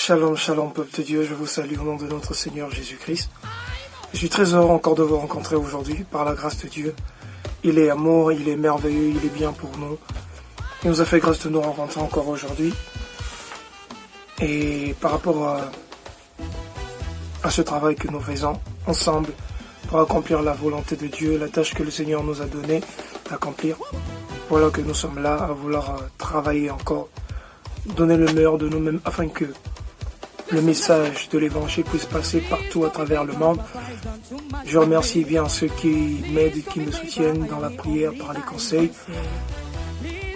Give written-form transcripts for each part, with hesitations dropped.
Shalom, shalom, peuple de Dieu, je vous salue au nom de notre Seigneur Jésus-Christ. Je suis très heureux encore de vous rencontrer aujourd'hui par la grâce de Dieu. Il est amour, il est merveilleux, il est bien pour nous. Il nous a fait grâce de nous rencontrer encore aujourd'hui. Et par rapport à ce travail que nous faisons ensemble pour accomplir la volonté de Dieu, la tâche que le Seigneur nous a donnée d'accomplir, voilà que nous sommes là à vouloir travailler encore, donner le meilleur de nous-mêmes afin que le message de l'évangile puisse passer partout à travers le monde. Je remercie bien ceux qui m'aident, qui me soutiennent dans la prière, par les conseils.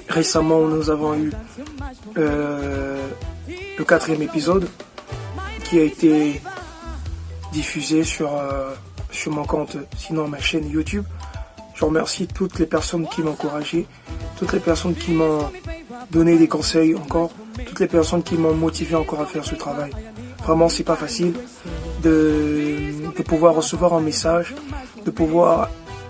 Récemment, nous avons eu le 4e épisode qui a été diffusé sur mon compte, sinon ma chaîne YouTube. Je remercie toutes les personnes qui m'ont encouragé, toutes les personnes qui m'ont donné des conseils encore, toutes les personnes qui m'ont motivé encore à faire ce travail. Vraiment, c'est pas facile de pouvoir recevoir un message, de pouvoir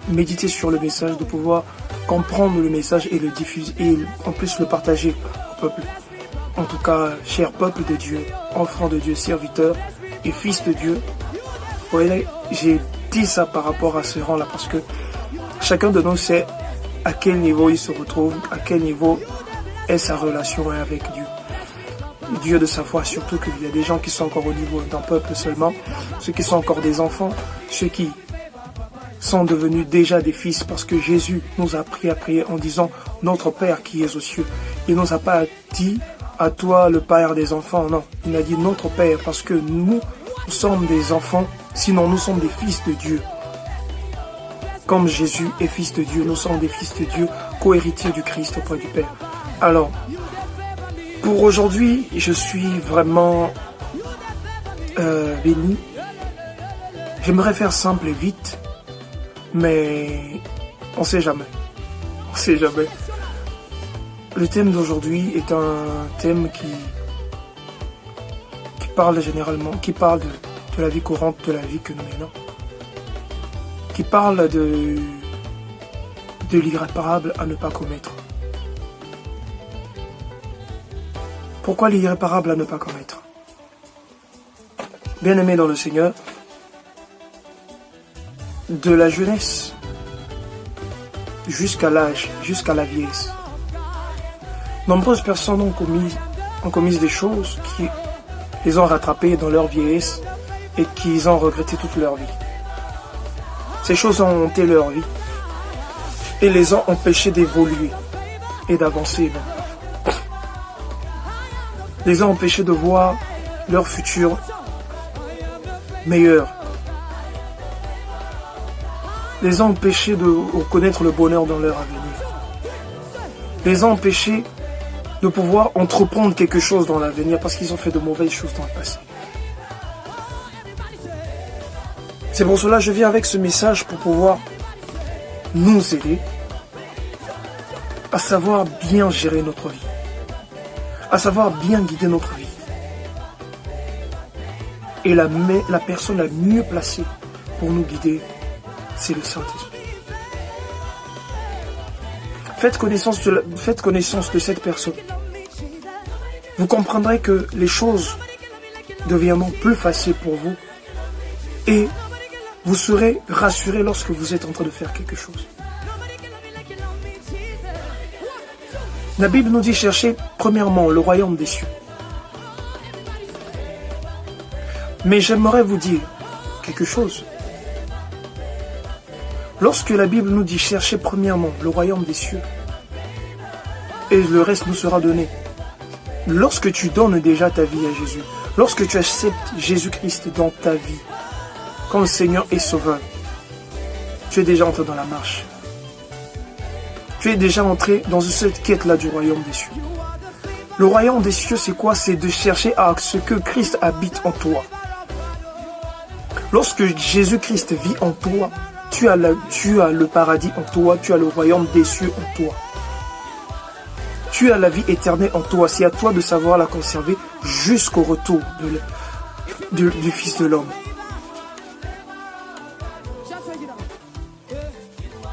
méditer sur le message, de pouvoir comprendre le message et le diffuser et en plus le partager au peuple. En tout cas, cher peuple de Dieu, enfant de Dieu, serviteur et fils de Dieu. Vous voyez, j'ai dit ça par rapport à ce rang-là parce que chacun de nous sait à quel niveau il se retrouve, à quel niveau est sa relation avec Dieu. Dieu de sa foi, surtout qu'il y a des gens qui sont encore au niveau d'un peuple seulement, ceux qui sont encore des enfants, ceux qui sont devenus déjà des fils parce que Jésus nous a appris à prier en disant « Notre Père qui es aux cieux ». Il ne nous a pas dit « À toi le Père des enfants », non. Il a dit « Notre Père » parce que nous sommes des enfants, sinon nous sommes des fils de Dieu. Comme Jésus est fils de Dieu, nous sommes des fils de Dieu, co-héritiers du Christ auprès du Père. Alors, pour aujourd'hui, je suis vraiment béni. J'aimerais faire simple et vite, mais on sait jamais. On sait jamais. Le thème d'aujourd'hui est un thème qui parle généralement, qui parle de la vie courante, de la vie que nous menons, qui parle de l'irréparable à ne pas commettre. Pourquoi l'irréparable à ne pas commettre? Bien-aimés dans le Seigneur, de la jeunesse jusqu'à l'âge, jusqu'à la vieillesse, nombreuses personnes ont commis des choses qui les ont rattrapées dans leur vieillesse et qu'ils ont regretté toute leur vie. Ces choses ont hanté leur vie et les ont empêchés d'évoluer et d'avancer. Les ont empêchés de voir leur futur meilleur. Les ont empêchés de reconnaître le bonheur dans leur avenir. Les ont empêchés de pouvoir entreprendre quelque chose dans l'avenir parce qu'ils ont fait de mauvaises choses dans le passé. C'est pour cela que je viens avec ce message pour pouvoir nous aider à savoir bien gérer notre vie, à savoir bien guider notre vie. Et la personne la mieux placée pour nous guider, c'est le Saint-Esprit. Faites connaissance de cette personne. Vous comprendrez que les choses deviendront plus faciles pour vous et vous serez rassuré lorsque vous êtes en train de faire quelque chose. La Bible nous dit chercher premièrement le royaume des cieux. Mais j'aimerais vous dire quelque chose. Lorsque la Bible nous dit chercher premièrement le royaume des cieux et le reste nous sera donné, lorsque tu donnes déjà ta vie à Jésus, lorsque tu acceptes Jésus-Christ dans ta vie comme Seigneur et Sauveur, tu es déjà entré dans la marche. Tu es déjà entré dans cette quête-là du royaume des cieux. Le royaume des cieux, c'est quoi? C'est de chercher à ce que Christ habite en toi. Lorsque Jésus-Christ vit en toi, tu as le paradis en toi, tu as le royaume des cieux en toi. Tu as la vie éternelle en toi. C'est à toi de savoir la conserver jusqu'au retour du Fils de l'homme.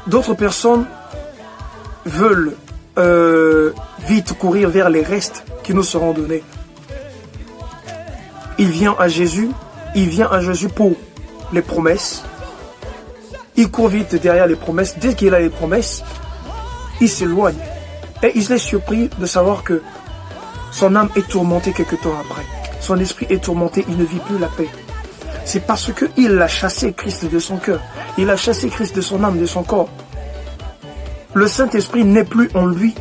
D'autres personnes veulent vite courir vers les restes qui nous seront donnés. il vient à Jésus pour les promesses. Il court vite derrière les promesses. Dès qu'il a les promesses, il s'éloigne. Et il est surpris de savoir que son âme est tourmentée quelque temps après. Son esprit est tourmenté, il ne vit plus la paix. C'est parce qu'il a chassé Christ de son cœur. Il a chassé Christ de son âme, de son corps. Le Saint-Esprit n'est plus en lui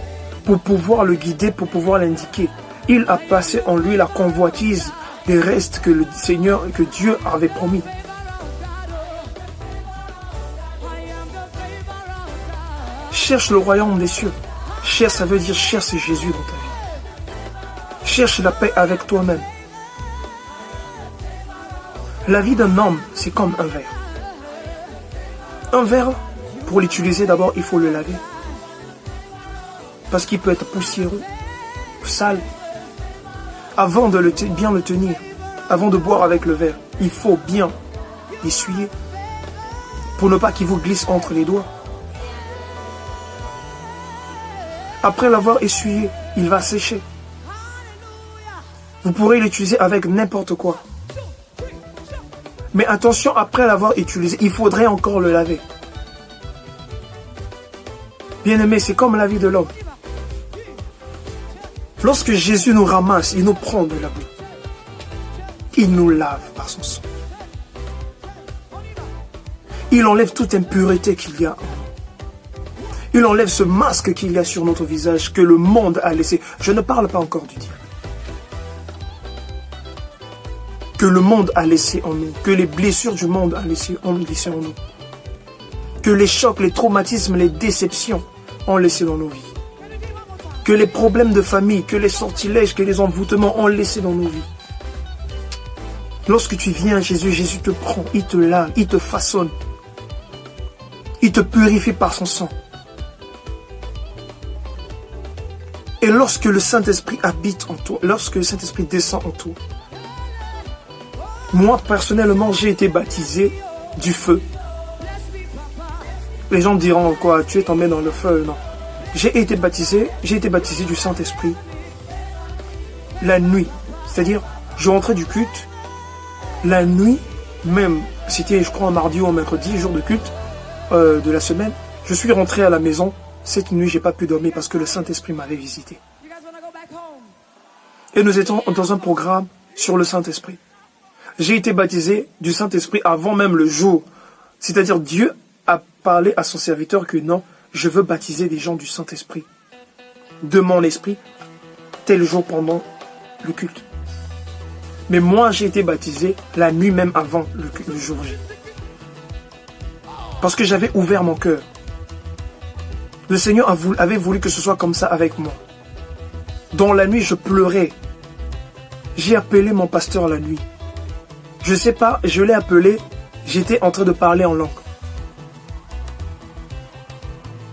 pour pouvoir le guider, pour pouvoir l'indiquer. Il a passé en lui la convoitise des restes que le Seigneur, que Dieu avait promis. Cherche le royaume des cieux. Cherche, ça veut dire cherche Jésus dans ta vie. Cherche la paix avec toi-même. La vie d'un homme, c'est comme un verre. Un verre, pour l'utiliser d'abord, il faut le laver. Parce qu'il peut être poussiéreux, sale. Avant de bien le tenir, avant de boire avec le verre, il faut bien l'essuyer pour ne pas qu'il vous glisse entre les doigts. Après l'avoir essuyé, il va sécher. Vous pourrez l'utiliser avec n'importe quoi. Mais attention, après l'avoir utilisé, il faudrait encore le laver. Bien-aimé, c'est comme la vie de l'homme. Lorsque Jésus nous ramasse, il nous prend de la boue. Il nous lave par son sang. Il enlève toute impureté qu'il y a en nous. Il enlève ce masque qu'il y a sur notre visage que le monde a laissé. Je ne parle pas encore du diable. Que le monde a laissé en nous, que les blessures du monde ont laissé en nous, que les chocs, les traumatismes, les déceptions ont laissé dans nos vies, que les problèmes de famille, que les sortilèges, que les envoûtements ont laissé dans nos vies. Lorsque tu viens à Jésus, Jésus te prend, il te lave, il te façonne, il te purifie par son sang. Et lorsque le Saint-Esprit habite en toi, lorsque le Saint-Esprit descend en toi, moi, personnellement, j'ai été baptisé du feu. Les gens diront, quoi, tu es tombé dans le feu? Non. J'ai été baptisé du Saint-Esprit la nuit. C'est-à-dire, je rentrais du culte, la nuit, même, c'était, je crois, un mardi ou un mercredi, jour de culte de la semaine, je suis rentré à la maison. Cette nuit, j'ai pas pu dormir parce que le Saint-Esprit m'avait visité. Et nous étions dans un programme sur le Saint-Esprit. J'ai été baptisé du Saint-Esprit avant même le jour. C'est-à-dire, Dieu a parlé à son serviteur que non, je veux baptiser des gens du Saint-Esprit, de mon esprit, tel jour pendant le culte. Mais moi, j'ai été baptisé la nuit même avant le jour J. Parce que j'avais ouvert mon cœur. Le Seigneur avait voulu que ce soit comme ça avec moi. Dans la nuit, je pleurais. J'ai appelé mon pasteur la nuit. Je sais pas, je l'ai appelé, j'étais en train de parler en langue.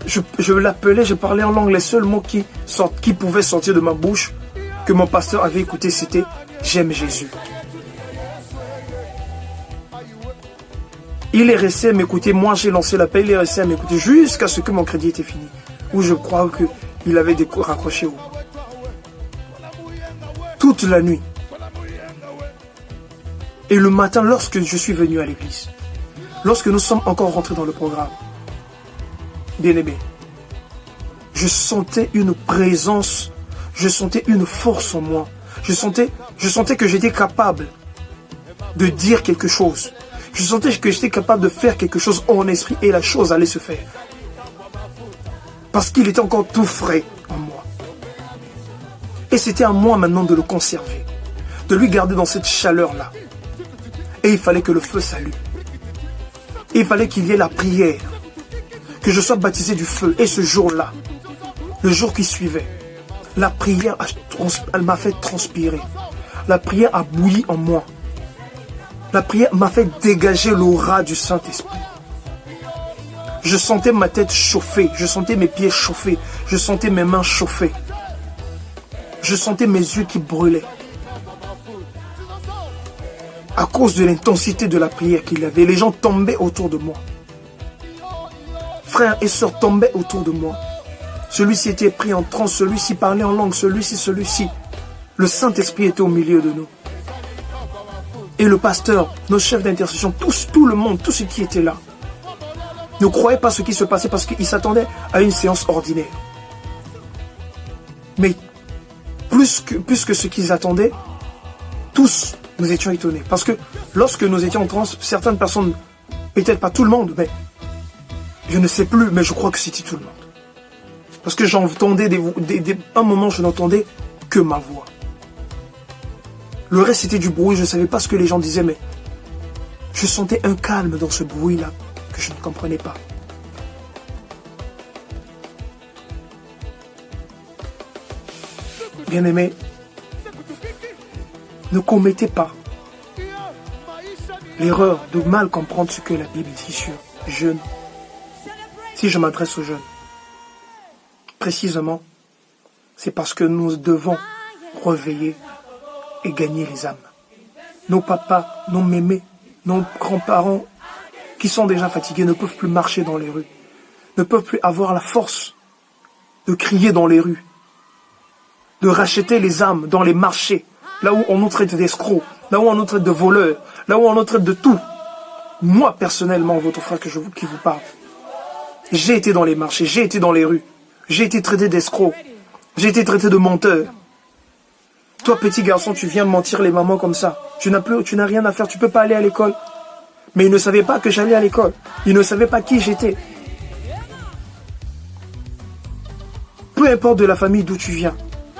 Je l'appelais, je parlais en langue. Les seuls mots qui pouvaient sortir de ma bouche, que mon pasteur avait écouté, c'était « J'aime Jésus ». Il est resté à m'écouter, moi j'ai lancé l'appel, il est resté à m'écouter jusqu'à ce que mon crédit était fini. Où je crois qu'il avait raccroché haut. Toute la nuit. Et le matin, lorsque je suis venu à l'église, lorsque nous sommes encore rentrés dans le programme, bien-aimé, je sentais une présence, je sentais une force en moi. Je sentais que j'étais capable de dire quelque chose. Je sentais que j'étais capable de faire quelque chose en esprit et la chose allait se faire. Parce qu'il était encore tout frais en moi. Et c'était à moi maintenant de le conserver, de lui garder dans cette chaleur-là. Et il fallait que le feu s'allume. Et il fallait qu'il y ait la prière. Que je sois baptisé du feu. Et ce jour-là, le jour qui suivait, la prière, elle m'a fait transpirer. La prière a bouilli en moi. La prière m'a fait dégager l'aura du Saint-Esprit. Je sentais ma tête chauffer. Je sentais mes pieds chauffer. Je sentais mes mains chauffer. Je sentais mes yeux qui brûlaient. À cause de l'intensité de la prière qu'il y avait, les gens tombaient autour de moi. Frères et sœurs tombaient autour de moi. Celui-ci était pris en transe, celui-ci parlait en langue, celui-ci. Le Saint-Esprit était au milieu de nous. et le pasteur, nos chefs d'intercession, tout le monde, tous ceux qui étaient là, ne croyaient pas ce qui se passait parce qu'ils s'attendaient à une séance ordinaire. Mais plus que ce qu'ils attendaient, tous nous étions étonnés. Parce que lorsque nous étions en transe, certaines personnes, peut-être pas tout le monde, mais je ne sais plus, mais je crois que c'était tout le monde. Parce que j'entendais un moment, je n'entendais que ma voix. Le reste, c'était du bruit. Je ne savais pas ce que les gens disaient, mais je sentais un calme dans ce bruit-là que je ne comprenais pas. Bien-aimés, ne commettez pas l'erreur de mal comprendre ce que la Bible dit sur jeûne. Si je m'adresse aux jeunes, précisément, c'est parce que nous devons réveiller et gagner les âmes. Nos papas, nos mémés, nos grands-parents qui sont déjà fatigués ne peuvent plus marcher dans les rues, ne peuvent plus avoir la force de crier dans les rues, de racheter les âmes dans les marchés, là où on nous traite d'escrocs, là où on nous traite de voleurs, là où on nous traite de tout. Moi, personnellement, votre frère qui vous parle, j'ai été dans les marchés, j'ai été dans les rues, j'ai été traité d'escroc, j'ai été traité de menteur. Toi, petit garçon, tu viens de mentir les mamans comme ça. Tu n'as rien à faire, tu ne peux pas aller à l'école. Mais ils ne savaient pas que j'allais à l'école. Ils ne savaient pas qui j'étais. Peu importe de la famille d'où tu viens,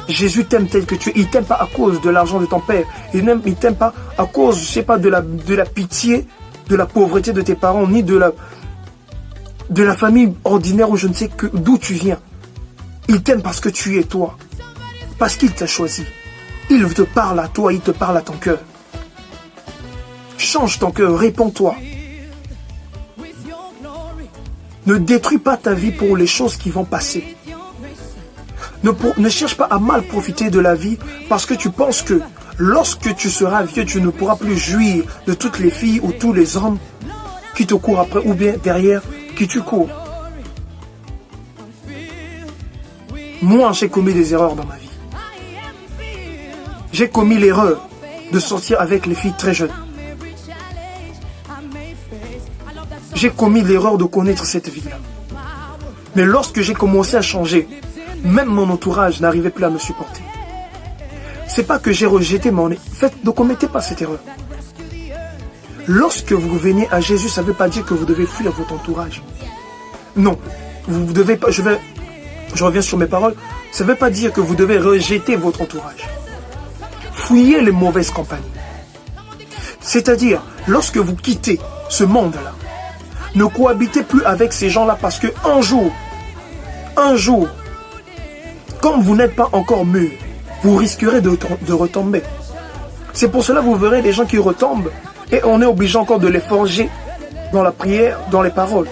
Jésus t'aime tel que tu es. Il ne t'aime pas à cause de l'argent de ton père. Il ne t'aime pas à cause, je ne sais pas, de la pitié, de la pauvreté de tes parents, ni de la famille ordinaire où je ne sais d'où tu viens. Il t'aime parce que tu es toi. Parce qu'il t'a choisi. Il te parle à toi, il te parle à ton cœur. Change ton cœur, réponds-toi. Ne détruis pas ta vie pour les choses qui vont passer. Ne cherche pas à mal profiter de la vie parce que tu penses que lorsque tu seras vieux, tu ne pourras plus jouir de toutes les filles ou tous les hommes qui te courent après ou bien derrière qui tu cours. Moi, j'ai commis des erreurs dans ma vie. J'ai commis l'erreur de sortir avec les filles très jeunes. J'ai commis l'erreur de connaître cette vie-là. Mais lorsque j'ai commencé à changer, même mon entourage n'arrivait plus à me supporter. C'est pas que j'ai rejeté mon... Faites, ne commettez pas cette erreur. Lorsque vous venez à Jésus, ça ne veut pas dire que vous devez fuir votre entourage. Non, vous devez pas... Je reviens sur mes paroles. Ça ne veut pas dire que vous devez rejeter votre entourage. Fuyez les mauvaises compagnies. C'est-à-dire, lorsque vous quittez ce monde-là, ne cohabitez plus avec ces gens-là parce que un jour, comme vous n'êtes pas encore mûr, vous risquerez de retomber. C'est pour cela que vous verrez des gens qui retombent et on est obligé encore de les forger dans la prière, dans les paroles.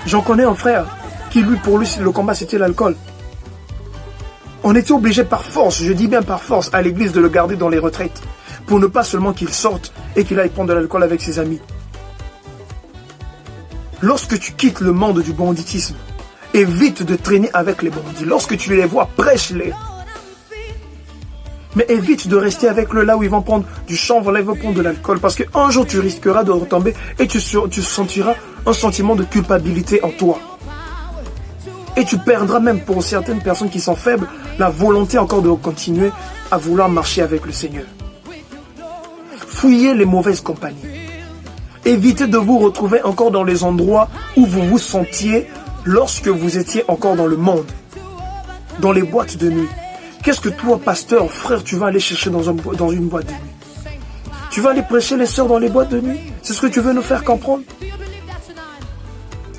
J'en connais un frère qui, pour lui, le combat, c'était l'alcool. On était obligé par force, je dis bien par force, à l'église de le garder dans les retraites pour ne pas seulement qu'il sorte et qu'il aille prendre de l'alcool avec ses amis. Lorsque tu quittes le monde du banditisme, évite de traîner avec les bandits. Lorsque tu les vois, prêche-les. Mais évite de rester avec eux là où ils vont prendre du chanvre, là ils vont prendre de l'alcool. Parce qu'un jour, tu risqueras de retomber et tu sentiras un sentiment de culpabilité en toi. Et tu perdras même pour certaines personnes qui sont faibles, la volonté encore de continuer à vouloir marcher avec le Seigneur. Fuyez les mauvaises compagnies. Évitez de vous retrouver encore dans les endroits où vous vous sentiez lorsque vous étiez encore dans le monde, dans les boîtes de nuit. Qu'est-ce que toi, pasteur, frère, tu vas aller chercher dans une boîte de nuit? Tu vas aller prêcher les sœurs dans les boîtes de nuit? C'est ce que tu veux nous faire comprendre?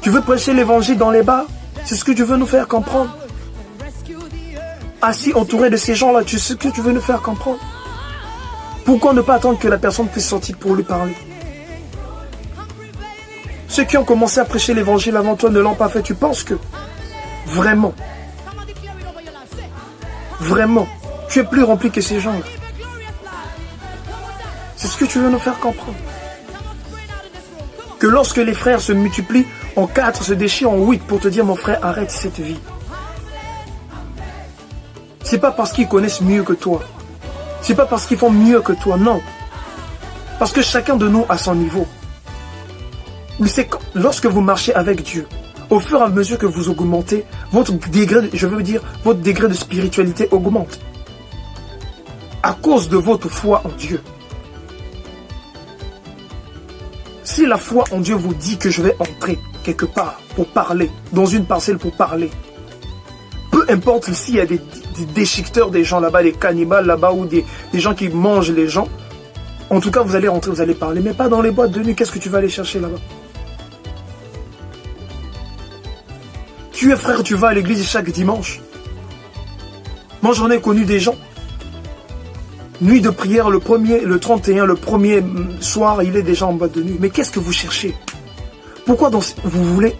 Tu veux prêcher l'évangile dans les bars? C'est ce que tu veux nous faire comprendre? Assis entouré de ces gens-là, tu sais ce que tu veux nous faire comprendre? Pourquoi ne pas attendre que la personne puisse sortir pour lui parler? Ceux qui ont commencé à prêcher l'évangile avant toi ne l'ont pas fait. Tu penses que vraiment, tu es plus rempli que ces gens-là? C'est ce que tu veux nous faire comprendre. Que lorsque les frères se multiplient en 4, se déchirent en 8 pour te dire, mon frère, arrête cette vie. C'est pas parce qu'ils connaissent mieux que toi. C'est pas parce qu'ils font mieux que toi, non. Parce que chacun de nous a son niveau. Mais c'est lorsque vous marchez avec Dieu, au fur et à mesure que vous augmentez, votre degré, votre degré de spiritualité augmente. À cause de votre foi en Dieu. Si la foi en Dieu vous dit que je vais entrer quelque part pour parler, dans une parcelle pour parler, peu importe s'il y a des déchiqueteurs, des gens là-bas, des cannibales là-bas, ou des gens qui mangent les gens, en tout cas vous allez rentrer, vous allez parler, mais pas dans les boîtes de nuit. Qu'est-ce que tu vas aller chercher là-bas? Tu es frère, tu vas à l'église chaque dimanche. Moi j'en ai connu des gens. Nuit de prière, le 31, le premier soir, il est déjà en boîte de nuit. Mais qu'est-ce que vous cherchez? Pourquoi vous voulez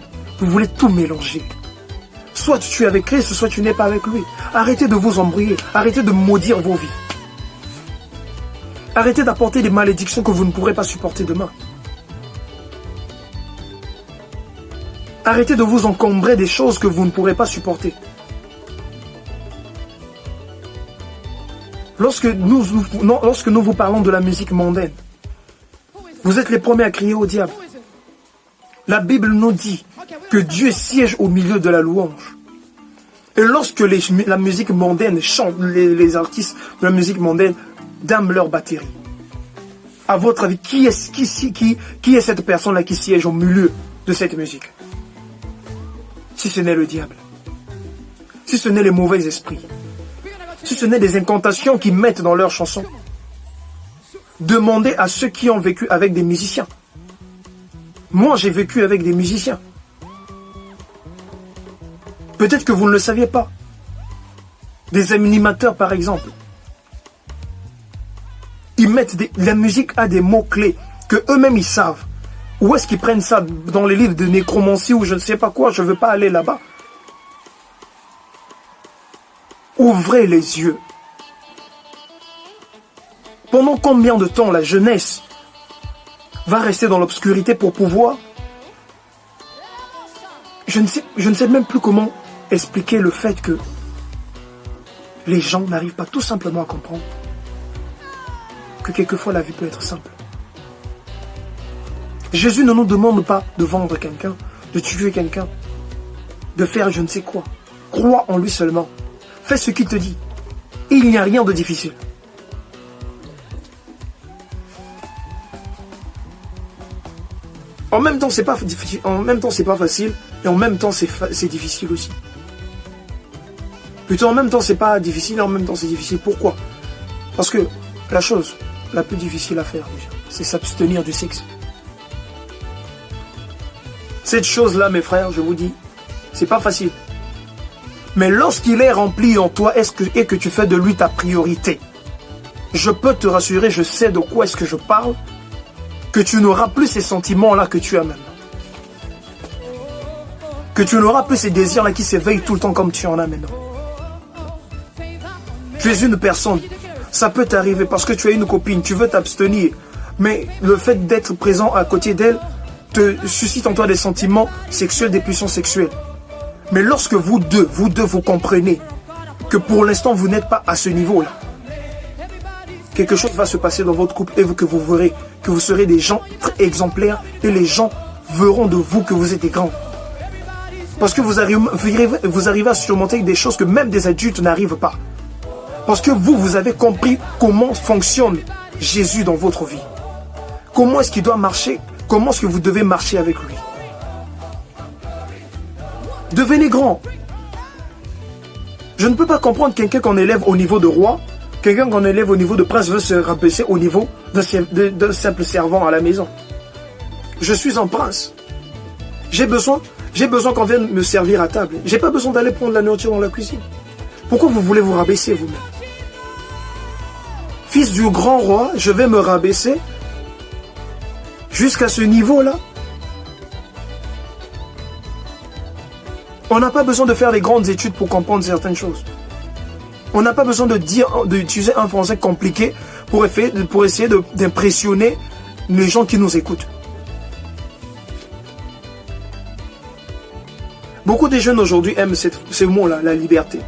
tout mélanger? Soit tu es avec Christ, soit tu n'es pas avec lui. Arrêtez de vous embrouiller. Arrêtez de maudire vos vies. Arrêtez d'apporter des malédictions que vous ne pourrez pas supporter demain. Arrêtez de vous encombrer des choses que vous ne pourrez pas supporter. Lorsque nous vous parlons de la musique mondaine, vous êtes les premiers à crier au diable. La Bible nous dit que Dieu siège au milieu de la louange. Et lorsque la musique mondaine chante, les artistes de la musique mondaine dament leur batterie. À votre avis, qui est cette personne-là qui siège au milieu de cette musique? Si ce n'est le diable. Si ce n'est les mauvais esprits. Si ce n'est des incantations qu'ils mettent dans leurs chansons. Demandez à ceux qui ont vécu avec des musiciens. Moi, j'ai vécu avec des musiciens. Peut-être que vous ne le saviez pas. Des animateurs, par exemple. Ils mettent la musique a des mots-clés que eux-mêmes ils savent. Où est-ce qu'ils prennent ça? Dans les livres de nécromancie ou je ne sais pas quoi, je ne veux pas aller là-bas. Ouvrez les yeux. Pendant combien de temps la jeunesse va rester dans l'obscurité pour pouvoir... Je ne sais même plus comment expliquer le fait que les gens n'arrivent pas tout simplement à comprendre que quelquefois la vie peut être simple. Jésus ne nous demande pas de vendre quelqu'un, de tuer quelqu'un, de faire je ne sais quoi. Crois en lui seulement. Fais ce qu'il te dit. Il n'y a rien de difficile. En même temps, c'est pas difficile. En même temps, c'est pas facile. Et en même temps, c'est difficile aussi. Plutôt, en même temps, c'est pas difficile. Et en même temps, c'est difficile. Pourquoi? Parce que la chose la plus difficile à faire, déjà, c'est s'abstenir du sexe. Cette chose-là, mes frères, je vous dis, c'est pas facile. Mais lorsqu'il est rempli en toi et que tu fais de lui ta priorité, je peux te rassurer, je sais de quoi est-ce que je parle, que tu n'auras plus ces sentiments-là que tu as maintenant. Que tu n'auras plus ces désirs-là qui s'éveillent tout le temps comme tu en as maintenant. Tu es une personne, ça peut t'arriver parce que tu as une copine, tu veux t'abstenir, mais le fait d'être présent à côté d'elle te suscite en toi des sentiments sexuels, des pulsions sexuelles. Mais lorsque vous deux, vous comprenez que pour l'instant, vous n'êtes pas à ce niveau-là, quelque chose va se passer dans votre couple et que vous verrez que vous serez des gens très exemplaires et les gens verront de vous que vous êtes des grands. Parce que vous arrivez à surmonter des choses que même des adultes n'arrivent pas. Parce que vous avez compris comment fonctionne Jésus dans votre vie. Comment est-ce qu'il doit marcher? Comment est-ce que vous devez marcher avec lui? Devenez grand. Je ne peux pas comprendre quelqu'un qu'on élève au niveau de roi, quelqu'un qu'on élève au niveau de prince veut se rabaisser au niveau d'un simple servant à la maison. Je suis un prince. J'ai besoin qu'on vienne me servir à table. J'ai pas besoin d'aller prendre la nourriture dans la cuisine. Pourquoi vous voulez vous rabaisser vous-même? Fils du grand roi, je vais me rabaisser jusqu'à ce niveau-là. On n'a pas besoin de faire des grandes études pour comprendre certaines choses. On n'a pas besoin d'utiliser un français compliqué pour essayer d'impressionner les gens qui nous écoutent. Beaucoup de jeunes aujourd'hui aiment ce mot-là, la liberté.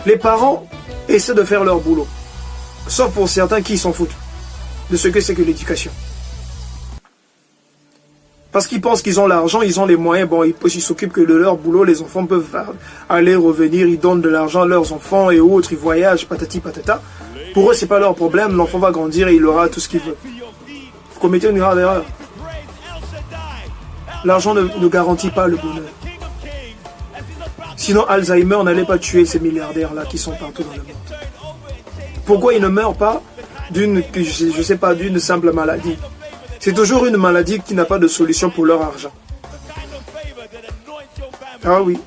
Les parents essaient de faire leur boulot. Sauf pour certains qui s'en foutent. de ce que c'est que l'éducation. Parce qu'ils pensent qu'ils ont l'argent, ils ont les moyens, bon, ils s'occupent que de leur boulot, les enfants peuvent aller, revenir, ils donnent de l'argent à leurs enfants et autres, ils voyagent, patati patata. Pour eux, c'est pas leur problème, l'enfant va grandir et il aura tout ce qu'il veut. Vous commettez une grave erreur. L'argent ne garantit pas le bonheur. Sinon, Alzheimer n'allait pas tuer ces milliardaires-là qui sont partout dans le monde. Pourquoi ils ne meurent pas d'une, je sais pas, d'une simple maladie? C'est toujours une maladie qui n'a pas de solution pour leur argent. Ah oui.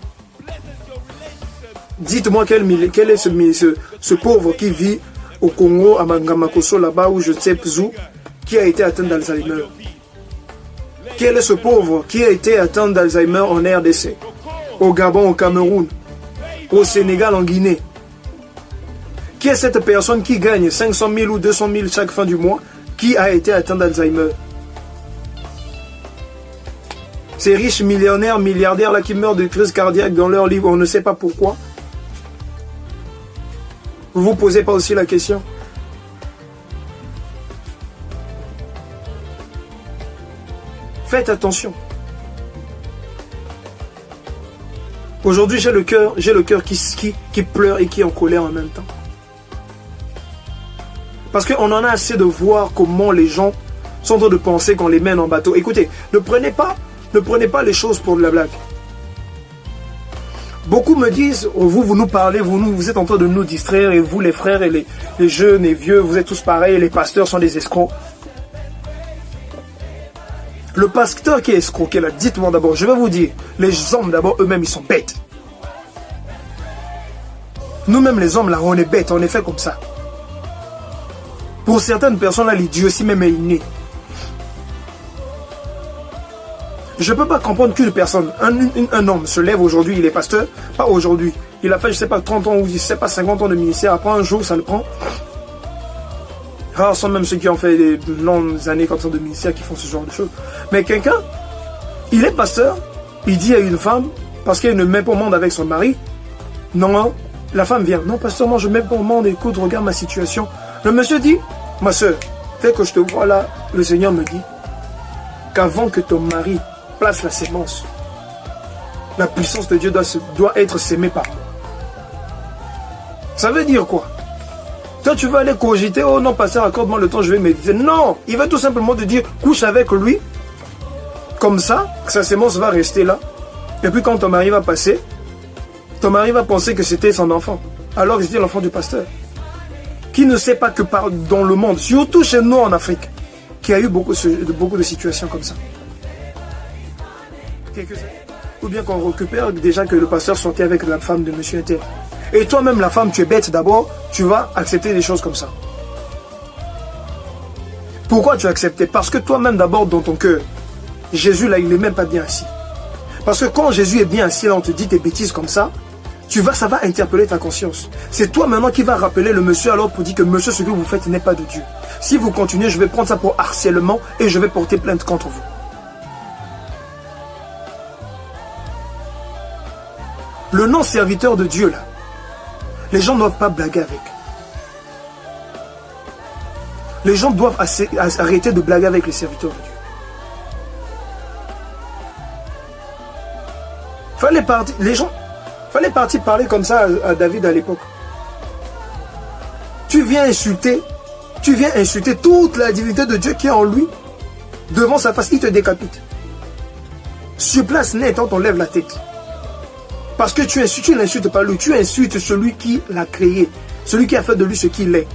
Dites-moi quel est ce pauvre qui vit au Congo, à Mangamakoso, là-bas, où je sais où, qui a été atteint d'Alzheimer. Quel est ce pauvre qui a été atteint d'Alzheimer en RDC, au Gabon, au Cameroun, au Sénégal, en Guinée? Qui est cette personne qui gagne 500 000 ou 200 000 chaque fin du mois, qui a été atteint d'Alzheimer? Ces riches millionnaires, milliardaires là qui meurent de crise cardiaque dans leur livre, on ne sait pas pourquoi. Vous vous posez pas aussi la question? Faites attention. Aujourd'hui, j'ai le cœur qui pleure et qui est en colère en même temps. Parce qu'on en a assez de voir comment les gens sont en train de penser qu'on les mène en bateau. Écoutez, ne prenez pas les choses pour de la blague. Beaucoup me disent, oh, vous nous parlez, vous êtes en train de nous distraire, et vous les frères et les jeunes et vieux, vous êtes tous pareils, les pasteurs sont des escrocs. Le pasteur qui est escroqué là, dites-moi d'abord, je vais vous dire, les hommes d'abord, eux-mêmes, ils sont bêtes. Nous-mêmes les hommes là, on est bêtes, on est fait comme ça. Pour certaines personnes là, l'idiotie même est innée. Je ne peux pas comprendre qu'une personne, un homme se lève aujourd'hui, il est pasteur, pas aujourd'hui. Il a fait, je ne sais pas, 30 ans ou je sais pas, 50 ans de ministère, après un jour, ça le prend. Rares sont même ceux qui ont fait des longues années comme ça de ministère qui font ce genre de choses. Mais quelqu'un, il est pasteur, il dit à une femme, parce qu'elle ne met pas au monde avec son mari, non, la femme vient, non pasteur, moi je ne mets pas au monde, écoute, regarde ma situation. Le monsieur dit, ma soeur, dès que je te vois là, le Seigneur me dit qu'avant que ton mari place la sémence, la puissance de Dieu doit être sémée par toi. Ça veut dire quoi? Toi tu vas aller cogiter, oh non pasteur, accorde-moi le temps, je vais méditer. Non, il va tout simplement te dire, couche avec lui, comme ça, sa sémence va rester là. Et puis quand ton mari va passer, ton mari va penser que c'était son enfant, alors que c'était l'enfant du pasteur. Qui ne sait pas que dans le monde, surtout chez nous en Afrique, qu'il y a eu beaucoup de situations comme ça. Ou bien qu'on récupère déjà que le pasteur sortait avec la femme de monsieur Inter. Et toi-même, la femme, tu es bête d'abord, tu vas accepter des choses comme ça. Pourquoi tu as accepté? Parce que toi-même d'abord dans ton cœur, Jésus là, il n'est même pas bien assis. Parce que quand Jésus est bien assis là, on te dit des bêtises comme ça, ça va interpeller ta conscience. C'est toi maintenant qui vas rappeler le monsieur alors pour dire que monsieur, ce que vous faites n'est pas de Dieu. Si vous continuez, je vais prendre ça pour harcèlement et je vais porter plainte contre vous. Le non-serviteur de Dieu, là, les gens ne doivent pas blaguer avec. Les gens doivent arrêter de blaguer avec les serviteurs de Dieu. Fallait partir parler comme ça à David à l'époque. Tu viens insulter toute la divinité de Dieu qui est en lui. Devant sa face, il te décapite. Sur place net, on t'enlève la tête. Parce que tu n'insultes pas lui, tu insultes celui qui l'a créé, celui qui a fait de lui ce qu'il est.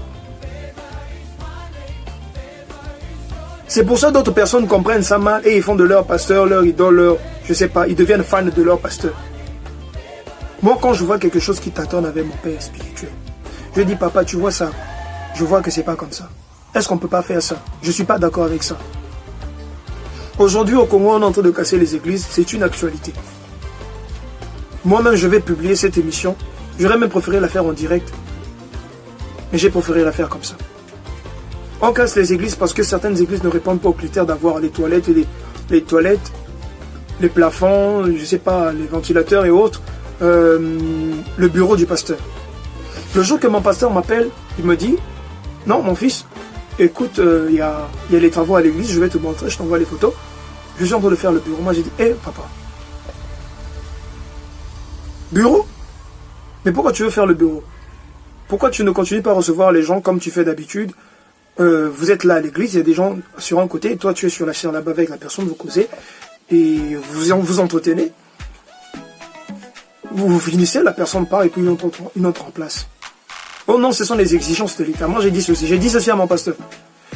C'est pour ça que d'autres personnes comprennent ça mal et ils font de leur pasteur, leur idole, je sais pas, ils deviennent fans de leur pasteur. Moi, quand je vois quelque chose qui t'attend avec mon père spirituel, je dis, papa, tu vois ça, je vois que c'est pas comme ça. Est-ce qu'on peut pas faire ça? Je suis pas d'accord avec ça. Aujourd'hui, au Congo, on est en train de casser les églises, c'est une actualité. Moi-même, je vais publier cette émission. J'aurais même préféré la faire en direct. Mais j'ai préféré la faire comme ça. On casse les églises parce que certaines églises ne répondent pas aux critères d'avoir les toilettes et les plafonds, je sais pas, les ventilateurs et autres. Le bureau du pasteur. Le jour que mon pasteur m'appelle, il me dit, non mon fils, écoute, il y a les travaux à l'église, je vais te montrer, je t'envoie les photos. Je suis en train de faire le bureau. Moi, j'ai dit, hé, papa. Bureau? Mais pourquoi tu veux faire le bureau? Pourquoi tu ne continues pas à recevoir les gens comme tu fais d'habitude? Vous êtes là à l'église, il y a des gens sur un côté, et toi tu es sur la chaire là-bas avec la personne, vous causez, et vous entretenez. Vous finissez, la personne part et puis une autre en place. Oh non, ce sont les exigences de l'État. Moi j'ai dit ceci à mon pasteur.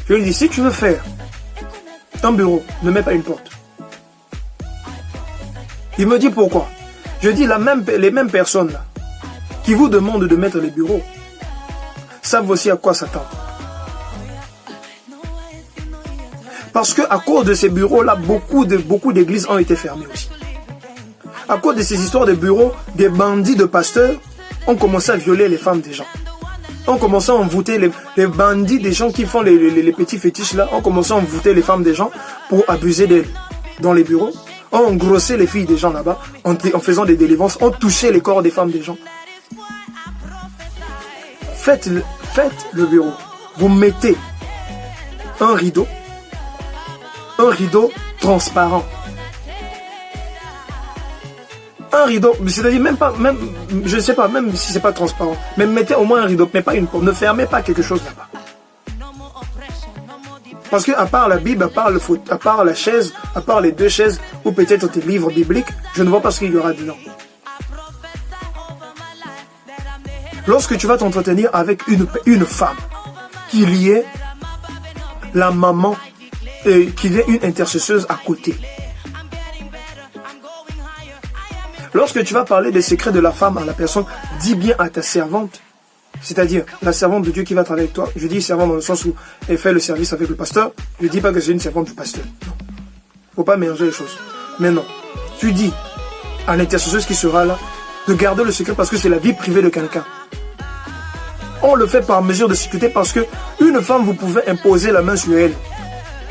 Je lui ai dit, si tu veux faire un bureau, ne mets pas une porte. Il me dit pourquoi? Je dis, les mêmes personnes là, qui vous demandent de mettre les bureaux, savent aussi à quoi s'attendre. Parce qu'à cause de ces bureaux-là, beaucoup d'églises ont été fermées aussi. À cause de ces histoires de bureaux, des bandits de pasteurs ont commencé à violer les femmes des gens. On commençait à envoûter les bandits des gens qui font les petits fétiches là, ont commencé à envoûter les femmes des gens pour abuser d'elles dans les bureaux. On engrossé les filles des gens là-bas en faisant des délivrances, on touchait les corps des femmes des gens. Faites le bureau. Vous mettez un rideau transparent. Un rideau, c'est-à-dire je ne sais pas, même si c'est pas transparent, mais mettez au moins un rideau, mais pas une porte. Ne fermez pas quelque chose là-bas. Parce que à part la Bible, à part la chaise, à part les 2 chaises, ou peut-être tes livres bibliques, je ne vois pas ce qu'il y aura dedans. Lorsque tu vas t'entretenir avec une femme, qu'il y ait la maman, qu'il y ait une intercesseuse à côté. Lorsque tu vas parler des secrets de la femme à la personne, dis bien à ta servante, c'est-à-dire la servante de Dieu qui va travailler avec toi. Je dis servante dans le sens où elle fait le service avec le pasteur. Je ne dis pas que c'est une servante du pasteur. Non. Il ne faut pas mélanger les choses. Mais non. Tu dis à l'intercesseuse qui sera là de garder le secret parce que c'est la vie privée de quelqu'un. On le fait par mesure de sécurité parce que une femme, vous pouvez imposer la main sur elle.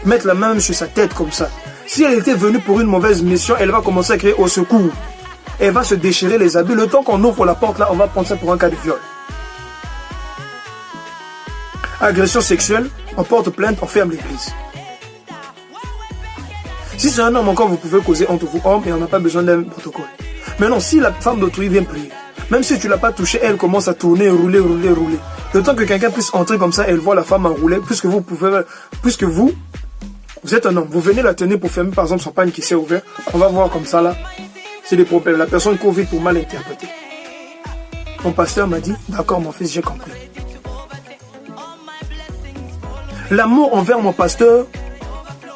Mettre la main sur sa tête comme ça. Si elle était venue pour une mauvaise mission, elle va commencer à crier au secours. Elle va se déchirer les habits. Le temps qu'on ouvre la porte là, on va prendre ça pour un cas de viol. Agression sexuelle, on porte plainte, on ferme l'église. Si c'est un homme encore, vous pouvez causer entre vous hommes et on n'a pas besoin d'un protocole. Mais non, si la femme d'autrui vient prier, même si tu ne l'as pas touchée, elle commence à tourner, rouler. Le temps que quelqu'un puisse entrer comme ça, elle voit la femme enrouler, puisque vous êtes un homme, vous venez la tenir pour fermer par exemple son pagne qui s'est ouvert, on va voir comme ça là, c'est des problèmes. La personne court vite pour mal interpréter. Mon pasteur m'a dit, d'accord mon fils, j'ai compris. L'amour envers mon pasteur,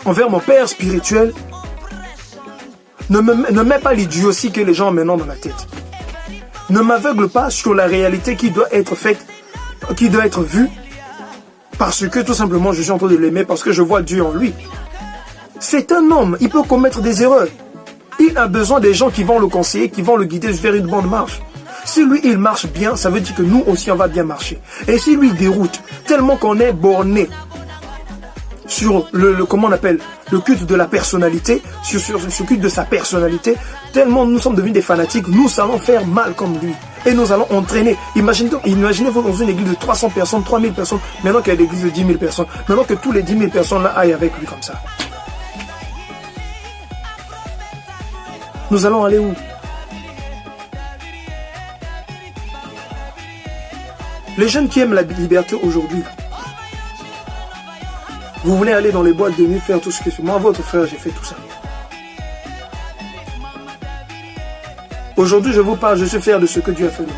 envers mon père spirituel, ne met pas l'idiotie que les gens ont maintenant dans la tête. Ne m'aveugle pas sur la réalité qui doit être faite, qui doit être vue, parce que tout simplement je suis en train de l'aimer, parce que je vois Dieu en lui. C'est un homme, il peut commettre des erreurs. Il a besoin des gens qui vont le conseiller, qui vont le guider vers une bonne marche. Si lui, il marche bien, ça veut dire que nous aussi, on va bien marcher. Et si lui, il déroute, tellement qu'on est borné sur comment on appelle, le culte de la personnalité, sur ce culte de sa personnalité, tellement nous sommes devenus des fanatiques, nous allons faire mal comme lui. Et nous allons entraîner. Imaginez-vous dans une église de 300 personnes, 3000 personnes, maintenant qu'il y a l'église de 10 000 personnes, maintenant que tous les 10 000 personnes là aillent avec lui comme ça. Nous allons aller où? Les jeunes qui aiment la liberté aujourd'hui, vous voulez aller dans les boîtes de nuit, faire tout ce que c'est. Moi, votre frère, j'ai fait tout ça. Aujourd'hui, je vous parle, je suis fier de ce que Dieu a fait de moi.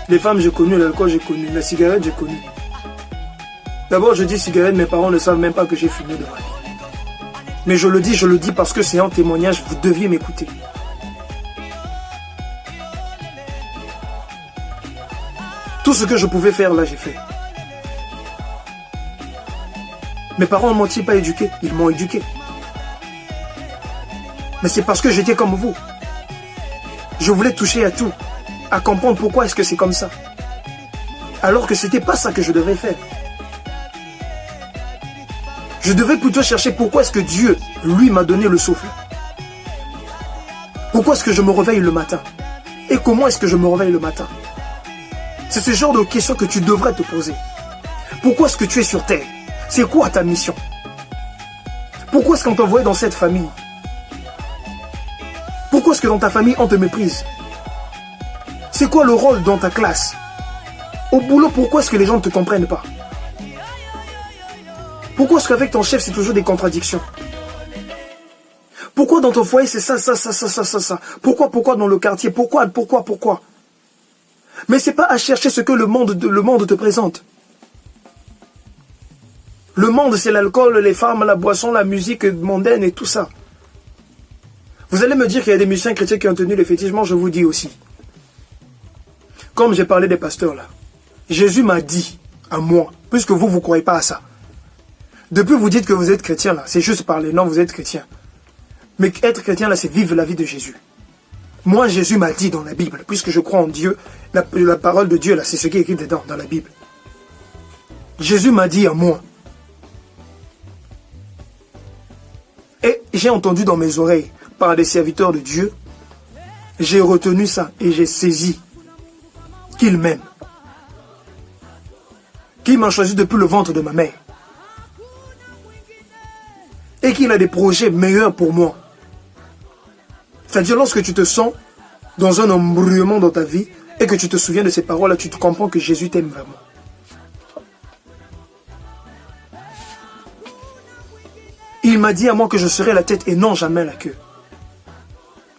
Les femmes, j'ai connu, l'alcool, j'ai connu, la cigarette, j'ai connu. D'abord, je dis cigarette, mes parents ne savent même pas que j'ai fumé de ma vie. Mais je le dis parce que c'est un témoignage, vous deviez m'écouter. Tout ce que je pouvais faire, là, j'ai fait. Mes parents ne m'ont-ils pas éduqué? Ils m'ont éduqué. Mais c'est parce que j'étais comme vous. Je voulais toucher à tout, à comprendre pourquoi est-ce que c'est comme ça. Alors que ce n'était pas ça que je devais faire. Je devais plutôt chercher pourquoi est-ce que Dieu, lui, m'a donné le souffle. Pourquoi est-ce que je me réveille le matin? Et comment est-ce que je me réveille le matin? C'est ce genre de questions que tu devrais te poser. Pourquoi est-ce que tu es sur terre? C'est quoi ta mission? Pourquoi est-ce qu'on t'a envoyé dans cette famille? Pourquoi est-ce que dans ta famille, on te méprise? C'est quoi le rôle dans ta classe? Au boulot, pourquoi est-ce que les gens ne te comprennent pas? Pourquoi est-ce qu'avec ton chef, c'est toujours des contradictions? Pourquoi dans ton foyer, c'est ça? Pourquoi dans le quartier? Pourquoi? Mais c'est pas à chercher ce que le monde te présente. Le monde, c'est l'alcool, les femmes, la boisson, la musique mondaine et tout ça. Vous allez me dire qu'il y a des musiciens chrétiens qui ont tenu les fétichements, je vous dis aussi. Comme j'ai parlé des pasteurs là, Jésus m'a dit à moi, puisque vous ne croyez pas à ça. Depuis vous dites que vous êtes chrétien là, c'est juste parler, non vous êtes chrétien. Mais être chrétien là, c'est vivre la vie de Jésus. Moi Jésus m'a dit dans la Bible, puisque je crois en Dieu, la parole de Dieu là, c'est ce qui est écrit dedans, dans la Bible. Jésus m'a dit à moi. Et j'ai entendu dans mes oreilles, par des serviteurs de Dieu, j'ai retenu ça et j'ai saisi qu'il m'aime. Qu'il m'a choisi depuis le ventre de ma mère. Et qu'il a des projets meilleurs pour moi. C'est-à-dire lorsque tu te sens dans un embrouillement dans ta vie et que tu te souviens de ces paroles-là, tu te comprends que Jésus t'aime vraiment. Il m'a dit à moi que je serai la tête et non jamais la queue.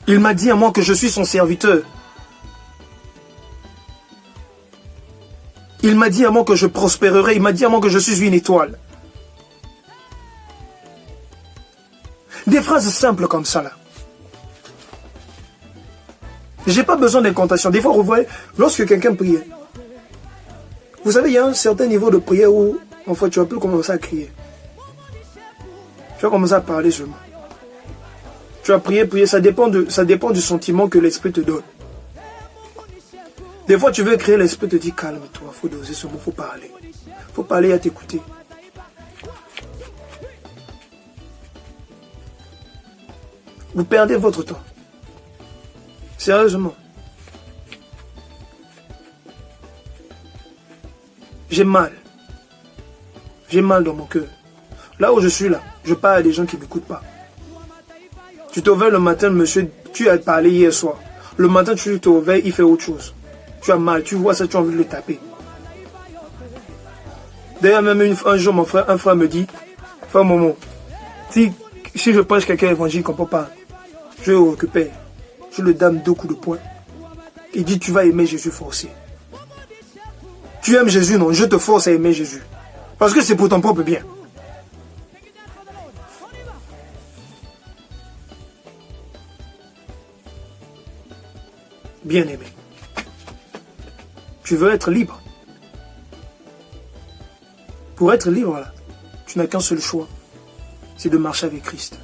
Il m'a dit à moi que je suis son serviteur. Il m'a dit à moi que je prospérerai. Il m'a dit à moi que je suis une étoile. Des phrases simples comme ça là. J'ai pas besoin d'incantation. Des fois, vous voyez, lorsque quelqu'un prie, vous savez, il y a un certain niveau de prière où, en fait, tu vas plus commencer à crier. Tu vas commencer à parler seulement. Tu vas prier, ça dépend du sentiment que l'esprit te donne. Des fois, tu veux crier, l'esprit te dit calme-toi, il faut doser ce mot, il faut parler. Il faut parler à t'écouter. Vous perdez votre temps. Sérieusement. J'ai mal. J'ai mal dans mon cœur. Là où je suis là, je parle à des gens qui ne m'écoutent pas. Tu te réveilles le matin, monsieur, tu as parlé hier soir. Le matin, tu te réveilles, il fait autre chose. Tu as mal, tu vois ça, tu as envie de le taper. D'ailleurs, même un jour, un frère me dit, frère Momo, si je prêche quelqu'un évangile qu'on ne peut pas, je le récupère. Je le donne 2 coups de poing. Il dit, tu vas aimer Jésus forcé. Tu aimes Jésus, non, je te force à aimer Jésus. Parce que c'est pour ton propre bien. Bien-aimé. Tu veux être libre. Pour être libre, là, tu n'as qu'un seul choix. C'est de marcher avec Christ.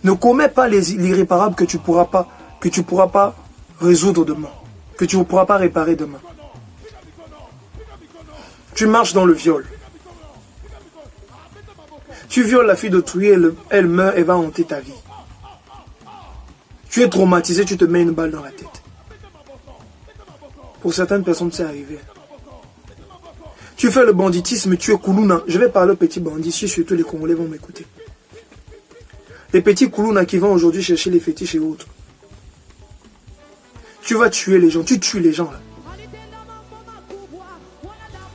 Ne commets pas l'irréparable que tu pourras pas résoudre demain. Que tu ne pourras pas réparer demain. Tu marches dans le viol. Tu violes la fille d'autrui, elle meurt et va hanter ta vie. Tu es traumatisé, tu te mets une balle dans la tête. Pour certaines personnes, c'est arrivé. Tu fais le banditisme, tu es Koulouna. Je vais parler aux petits bandits, surtout les Congolais vont m'écouter. Les petits Koulouna qui vont aujourd'hui chercher les fétiches et autres. Tu vas tuer les gens, tu tues les gens là.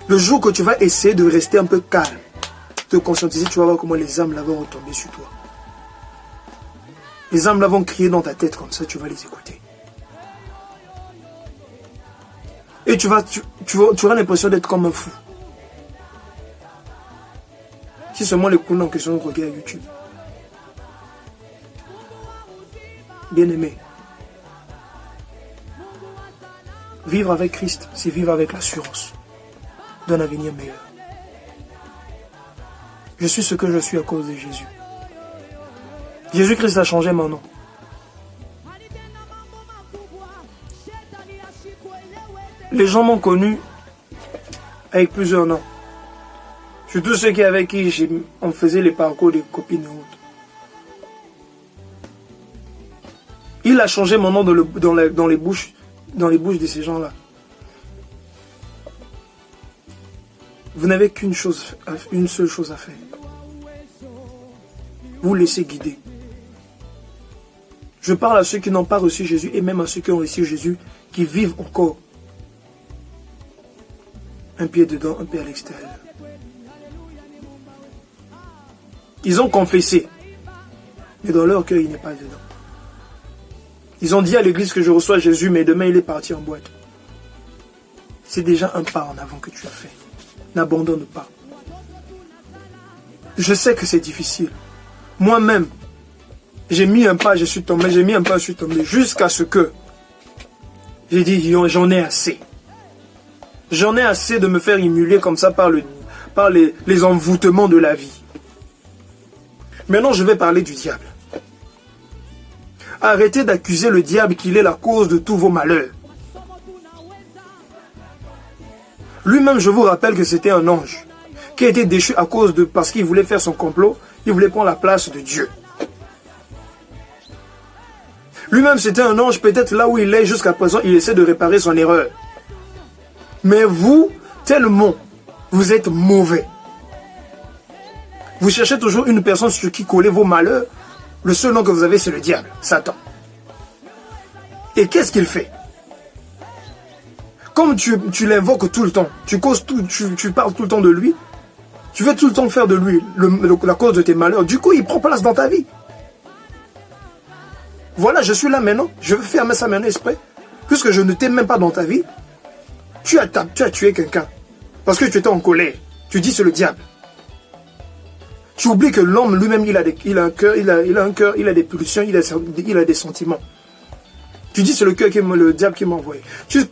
Le jour que tu vas essayer de rester un peu calme, te conscientiser, tu vas voir comment les âmes là vont retomber sur toi. Les âmes là vont crier dans ta tête comme ça, tu vas les écouter. Et tu auras l'impression d'être comme un fou. Si seulement les coups en question regardent YouTube. Bien-aimé. Vivre avec Christ, c'est vivre avec l'assurance d'un avenir meilleur. Je suis ce que je suis à cause de Jésus. Jésus-Christ a changé mon nom. Les gens m'ont connu avec plusieurs noms. Surtout ceux avec qui on faisait les parcours des copines et autres. Il a changé mon nom dans les bouches de ces gens-là. vous n'avez une seule chose à faire. Vous laissez guider. Je parle à ceux qui n'ont pas reçu Jésus et même à ceux qui ont reçu Jésus, qui vivent encore. Un pied dedans, un pied à l'extérieur. Ils ont confessé, mais dans leur cœur, il n'est pas dedans. Ils ont dit à l'église que je reçois Jésus, mais demain, il est parti en boîte. C'est déjà un pas en avant que tu as fait. N'abandonne pas. Je sais que c'est difficile. Moi-même, j'ai mis un pas, je suis tombé, j'ai mis un pas, je suis tombé, jusqu'à ce que j'ai dit, j'en ai assez. J'en ai assez de me faire immuler comme ça par les envoûtements de la vie. Maintenant, je vais parler du diable. Arrêtez d'accuser le diable qu'il est la cause de tous vos malheurs. Lui-même, je vous rappelle que c'était un ange qui a été déchu à cause de, parce qu'il voulait faire son complot, il voulait prendre la place de Dieu. Lui-même, c'était un ange, peut-être là où il est jusqu'à présent, il essaie de réparer son erreur. Mais vous, tellement, vous êtes mauvais. Vous cherchez toujours une personne sur qui coller vos malheurs. Le seul nom que vous avez, c'est le diable, Satan. Et qu'est-ce qu'il fait? Comme tu l'invoques tout le temps, tu parles tout le temps de lui, tu veux tout le temps faire de lui la cause de tes malheurs. Du coup, il prend place dans ta vie. Voilà, je suis là maintenant, je veux faire ça maintenant exprès. Puisque je ne t'aime même pas dans ta vie, tu as tué quelqu'un. Parce que tu étais en colère. Tu dis c'est le diable. Tu oublies que l'homme lui-même, il a un cœur, il a des pulsions, il a des sentiments. Tu dis c'est le diable qui m'a envoyé. Tu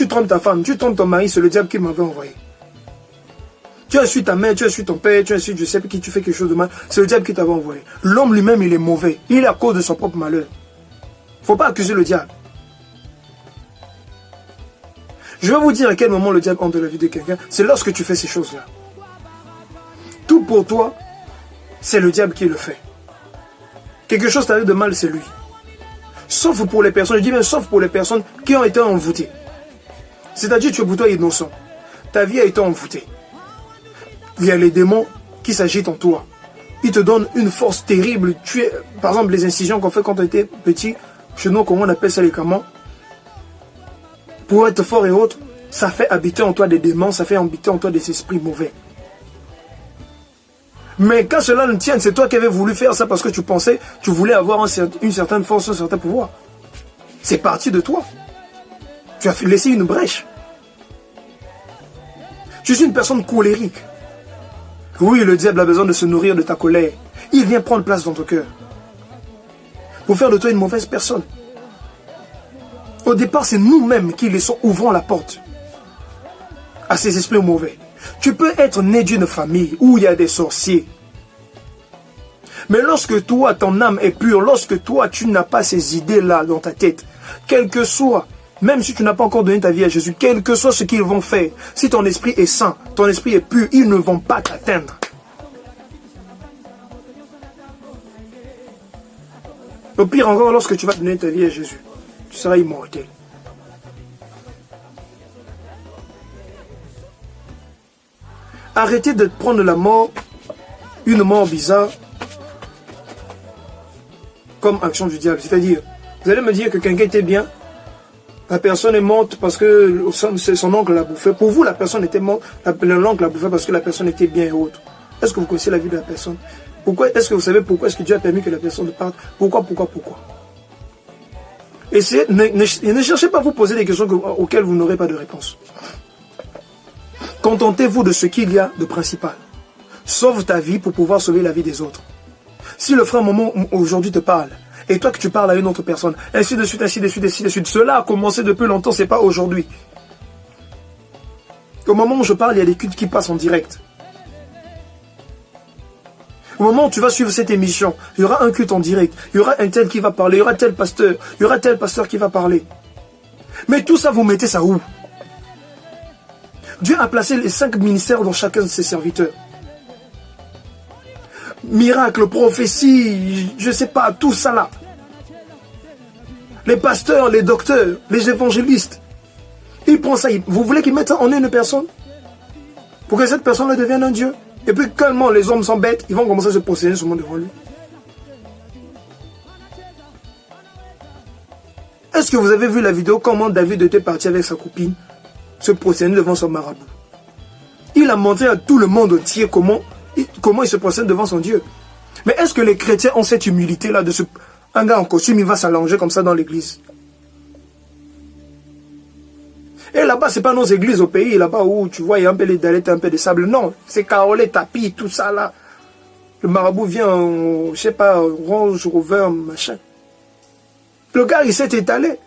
trompes ta femme, tu trompes ton mari, c'est le diable qui m'avait envoyé. Tu as su ta mère, tu as su ton père, tu as su je sais qui tu fais quelque chose de mal, c'est le diable qui t'avait envoyé. L'homme lui-même, il est mauvais. Il est à cause de son propre malheur. Il ne faut pas accuser le diable. Je vais vous dire à quel moment le diable entre dans la vie de quelqu'un. C'est lorsque tu fais ces choses-là. Tout pour toi, c'est le diable qui le fait. Quelque chose t'arrive de mal, c'est lui. Sauf pour les personnes, je dis bien sauf pour les personnes qui ont été envoûtées. C'est-à-dire tu es pour toi innocent. Ta vie a été envoûtée. Il y a les démons qui s'agitent en toi. Ils te donnent une force terrible. Par exemple, les incisions qu'on fait quand on était petit, chez nous, comment on appelle ça les camans, pour être fort et autres, ça fait habiter en toi des démons, ça fait habiter en toi des esprits mauvais. Mais quand cela ne tienne, c'est toi qui avais voulu faire ça parce que tu pensais, tu voulais avoir une certaine force, un certain pouvoir. C'est parti de toi. Tu as laissé une brèche. Tu es une personne colérique. Oui, le diable a besoin de se nourrir de ta colère. Il vient prendre place dans ton cœur. Pour faire de toi une mauvaise personne. Au départ, c'est nous-mêmes qui laissons ouvrant la porte à ces esprits mauvais. Tu peux être né d'une famille où il y a des sorciers. Mais lorsque toi, ton âme est pure, lorsque toi, tu n'as pas ces idées-là dans ta tête, quel que soit, même si tu n'as pas encore donné ta vie à Jésus, quel que soit ce qu'ils vont faire, si ton esprit est saint, ton esprit est pur, ils ne vont pas t'atteindre. Au pire encore, lorsque tu vas donner ta vie à Jésus, tu seras immortel. Arrêtez de prendre la mort, une mort bizarre, comme action du diable. C'est-à-dire, vous allez me dire que quelqu'un était bien, la personne est morte parce que son oncle l'a bouffé. Pour vous, la personne était morte, l'oncle l'a bouffé parce que la personne était bien et autre. Est-ce que vous connaissez la vie de la personne? Pourquoi? Est-ce que vous savez pourquoi est-ce que Dieu a permis que la personne parte? Pourquoi? Et ne cherchez pas à vous poser des questions auxquelles vous n'aurez pas de réponse. Contentez-vous de ce qu'il y a de principal. Sauve ta vie pour pouvoir sauver la vie des autres. Si le frère Momo aujourd'hui te parle, et toi que tu parles à une autre personne, ainsi de suite, ainsi de suite, ainsi de suite, cela a commencé depuis longtemps, c'est pas aujourd'hui. Au moment où je parle, il y a des cultes qui passent en direct. Au moment où tu vas suivre cette émission, il y aura un culte en direct, il y aura un tel qui va parler, il y aura tel pasteur qui va parler. Mais tout ça, vous mettez ça où? Dieu a placé les 5 ministères dans chacun de ses serviteurs. Miracle, prophétie, je ne sais pas, tout ça là. Les pasteurs, les docteurs, les évangélistes. Ils prennent ça, vous voulez qu'ils mettent ça en une personne? pour que cette personne devienne un Dieu. Et puis, quand les hommes sont bêtes, ils vont commencer à se posséder seulement devant lui. Est-ce que vous avez vu la vidéo comment David était parti avec sa copine se procéder devant son marabout? Il a montré à tout le monde entier comment il se procède devant son Dieu. Mais est-ce que les chrétiens ont cette humilité-là de se... Un gars en costume, il va s'allonger comme ça dans l'église. Et là-bas, c'est pas nos églises au pays, là-bas où tu vois, il y a un peu les dalettes, un peu de sable. Non, c'est carolé, tapis, tout ça là. Le marabout vient en, je sais pas, Range Rover, machin. Le gars, il s'est étalé.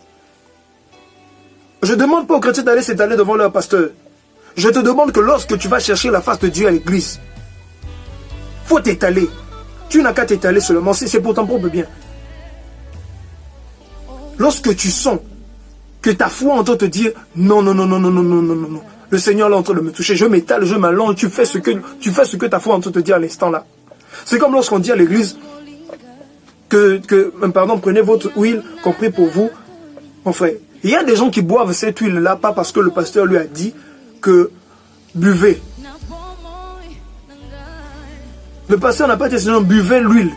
Je demande pas aux chrétiens d'aller s'étaler devant leur pasteur. Je te demande que lorsque tu vas chercher la face de Dieu à l'église, faut t'étaler. Tu n'as qu'à t'étaler seulement, c'est pour ton propre bien. Lorsque tu sens que ta foi entend te dire non, non, non, non, non, non, non, non, non, non. Le Seigneur est en train de me toucher, je m'étale, je m'allonge, tu fais ce que ta foi entend te dire à l'instant là. C'est comme lorsqu'on dit à l'église pardon, prenez votre huile qu'on prie pour vous, mon frère. Il y a des gens qui boivent cette huile-là, pas parce que le pasteur lui a dit que buvez. Le pasteur n'a pas dit sinon buvez l'huile.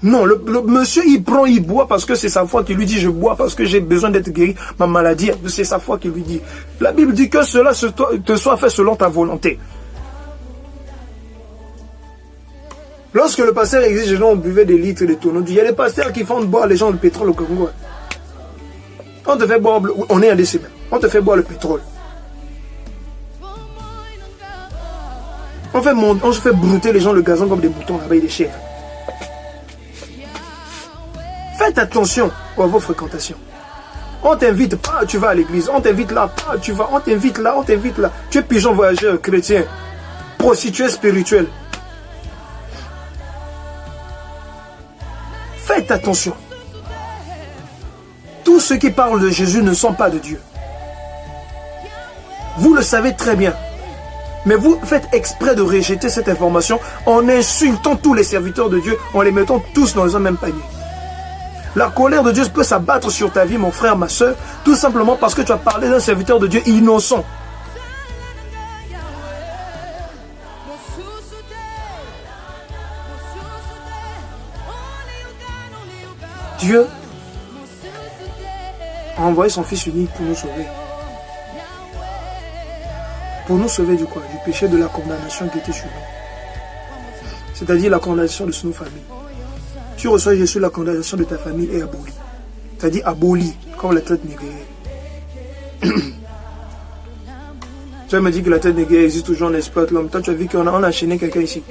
Non, le monsieur il prend, il boit parce que c'est sa foi qui lui dit je bois parce que j'ai besoin d'être guéri, ma maladie, c'est sa foi qui lui dit. La Bible dit que cela te soit fait selon ta volonté. Lorsque le pasteur exige les gens buvait des litres, des tonneaux, il y a des pasteurs qui font boire les gens le pétrole au Congo. On te fait boire, on est un décibel, on te fait boire le pétrole. On se fait brouter les gens le gazon comme des boutons là-bas et des chèvres. Faites attention à vos fréquentations. On t'invite pas, tu vas à l'église. On t'invite là, pas, tu vas. On t'invite là, on t'invite là. Tu es pigeon voyageur, chrétien, prostituée spirituelle. Faites attention. Tous ceux qui parlent de Jésus ne sont pas de Dieu. Vous le savez très bien. Mais vous faites exprès de rejeter cette information en insultant tous les serviteurs de Dieu, en les mettant tous dans un même panier. La colère de Dieu peut s'abattre sur ta vie, mon frère, ma soeur, tout simplement parce que tu as parlé d'un serviteur de Dieu innocent. Dieu a envoyé son Fils unique pour nous sauver. Pour nous sauver du quoi? Du péché, de la condamnation qui était sur nous. C'est-à-dire la condamnation de nos familles. Tu reçois Jésus, la condamnation de ta famille est abolie. C'est-à-dire abolie, comme la tête négrière. Tu me dis que la tête négrière existe toujours, on exploite l'homme. Toi, tu as vu qu'on a enchaîné quelqu'un ici.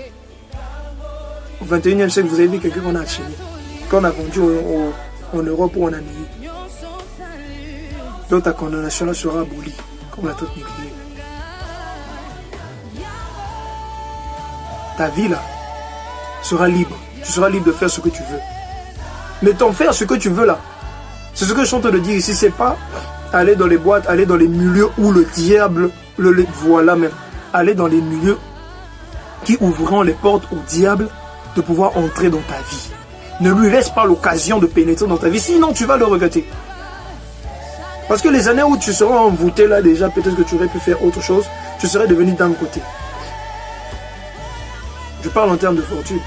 Au 21e siècle, vous avez vu quelqu'un qu'on a enchaîné. Qu'on a vendu en Europe ou en Amérique. Donc ta condamnation là sera abolie, comme la tête négrière. Ta vie là sera libre. Tu seras libre de faire ce que tu veux. Mais t'en faire ce que tu veux là. C'est ce que je suis en train de dire ici. C'est pas aller dans les boîtes, aller dans les milieux où le diable, voilà même. Aller dans les milieux qui ouvriront les portes au diable de pouvoir entrer dans ta vie. Ne lui laisse pas l'occasion de pénétrer dans ta vie. Sinon tu vas le regretter. Parce que les années où tu seras envoûté là déjà, peut-être que tu aurais pu faire autre chose. Tu serais devenu d'un côté. Je parle en termes de fortune.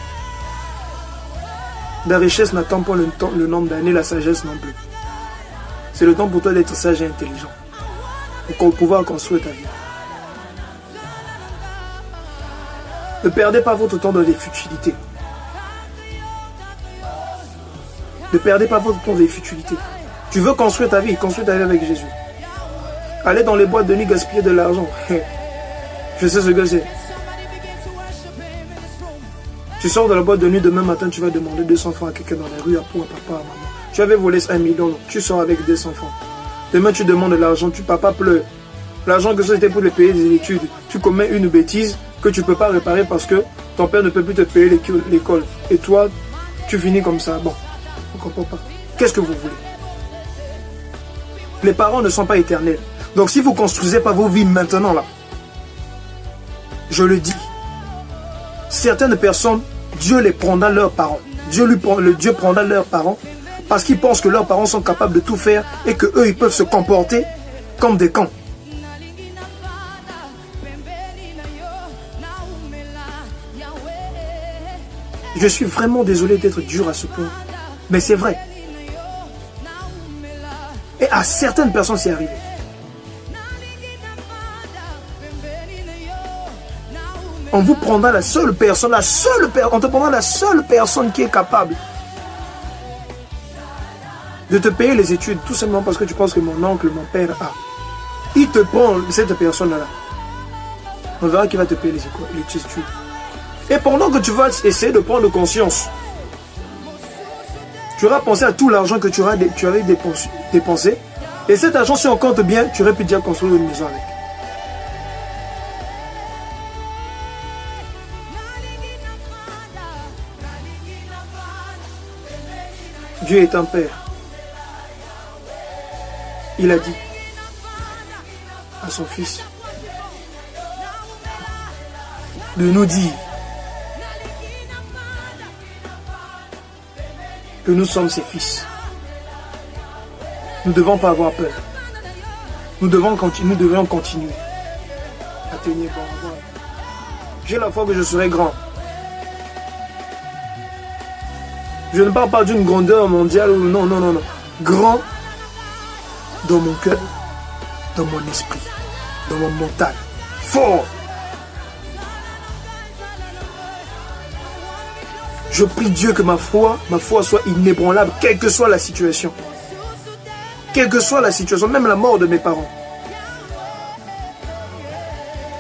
La richesse n'attend pas le nombre d'années, la sagesse non plus. C'est le temps pour toi d'être sage et intelligent. Pour pouvoir construire ta vie. Ne perdez pas votre temps dans des futilités. Ne perdez pas votre temps dans des futilités. Tu veux construire ta vie avec Jésus. Allez dans les boîtes de nuit gaspiller de l'argent. Je sais ce que c'est. Tu sors de la boîte de nuit, demain matin, tu vas demander 200 francs à quelqu'un dans la rue, à papa, à maman. Tu avais volé 1 million, tu sors avec 200 francs. Demain, tu demandes de l'argent, papa pleure. L'argent que c'était pour te payer des études. Tu commets une bêtise que tu ne peux pas réparer parce que ton père ne peut plus te payer l'école. Et toi, tu finis comme ça. Bon, on ne comprend pas. Qu'est-ce que vous voulez? Les parents ne sont pas éternels. Donc, si vous ne construisez pas vos vies maintenant, là, je le dis, certaines personnes, Dieu les prendra leurs parents. Dieu prendra leurs parents parce qu'ils pensent que leurs parents sont capables de tout faire et qu'eux, ils peuvent se comporter comme des cons. Je suis vraiment désolé d'être dur à ce point. Mais c'est vrai. Et à certaines personnes, c'est arrivé. On vous prendra la seule personne, on te prendra la seule personne qui est capable de te payer les études, tout simplement parce que tu penses que mon oncle, mon père a. Il te prend cette personne-là. On verra qui va te payer les études. Et pendant que tu vas essayer de prendre conscience, tu auras pensé à tout l'argent que tu avais dépensé. Et cet argent, si on compte bien, tu aurais pu déjà construire une maison avec. Dieu est un père. Il a dit à son fils de nous dire que nous sommes ses fils. Nous ne devons pas avoir peur. Nous devons continuer à tenir bon. J'ai la foi que je serai grand. Je ne parle pas d'une grandeur mondiale ou non. Grand dans mon cœur, dans mon esprit, dans mon mental. Fort. Je prie Dieu que ma foi soit inébranlable, quelle que soit la situation. Quelle que soit la situation, même la mort de mes parents.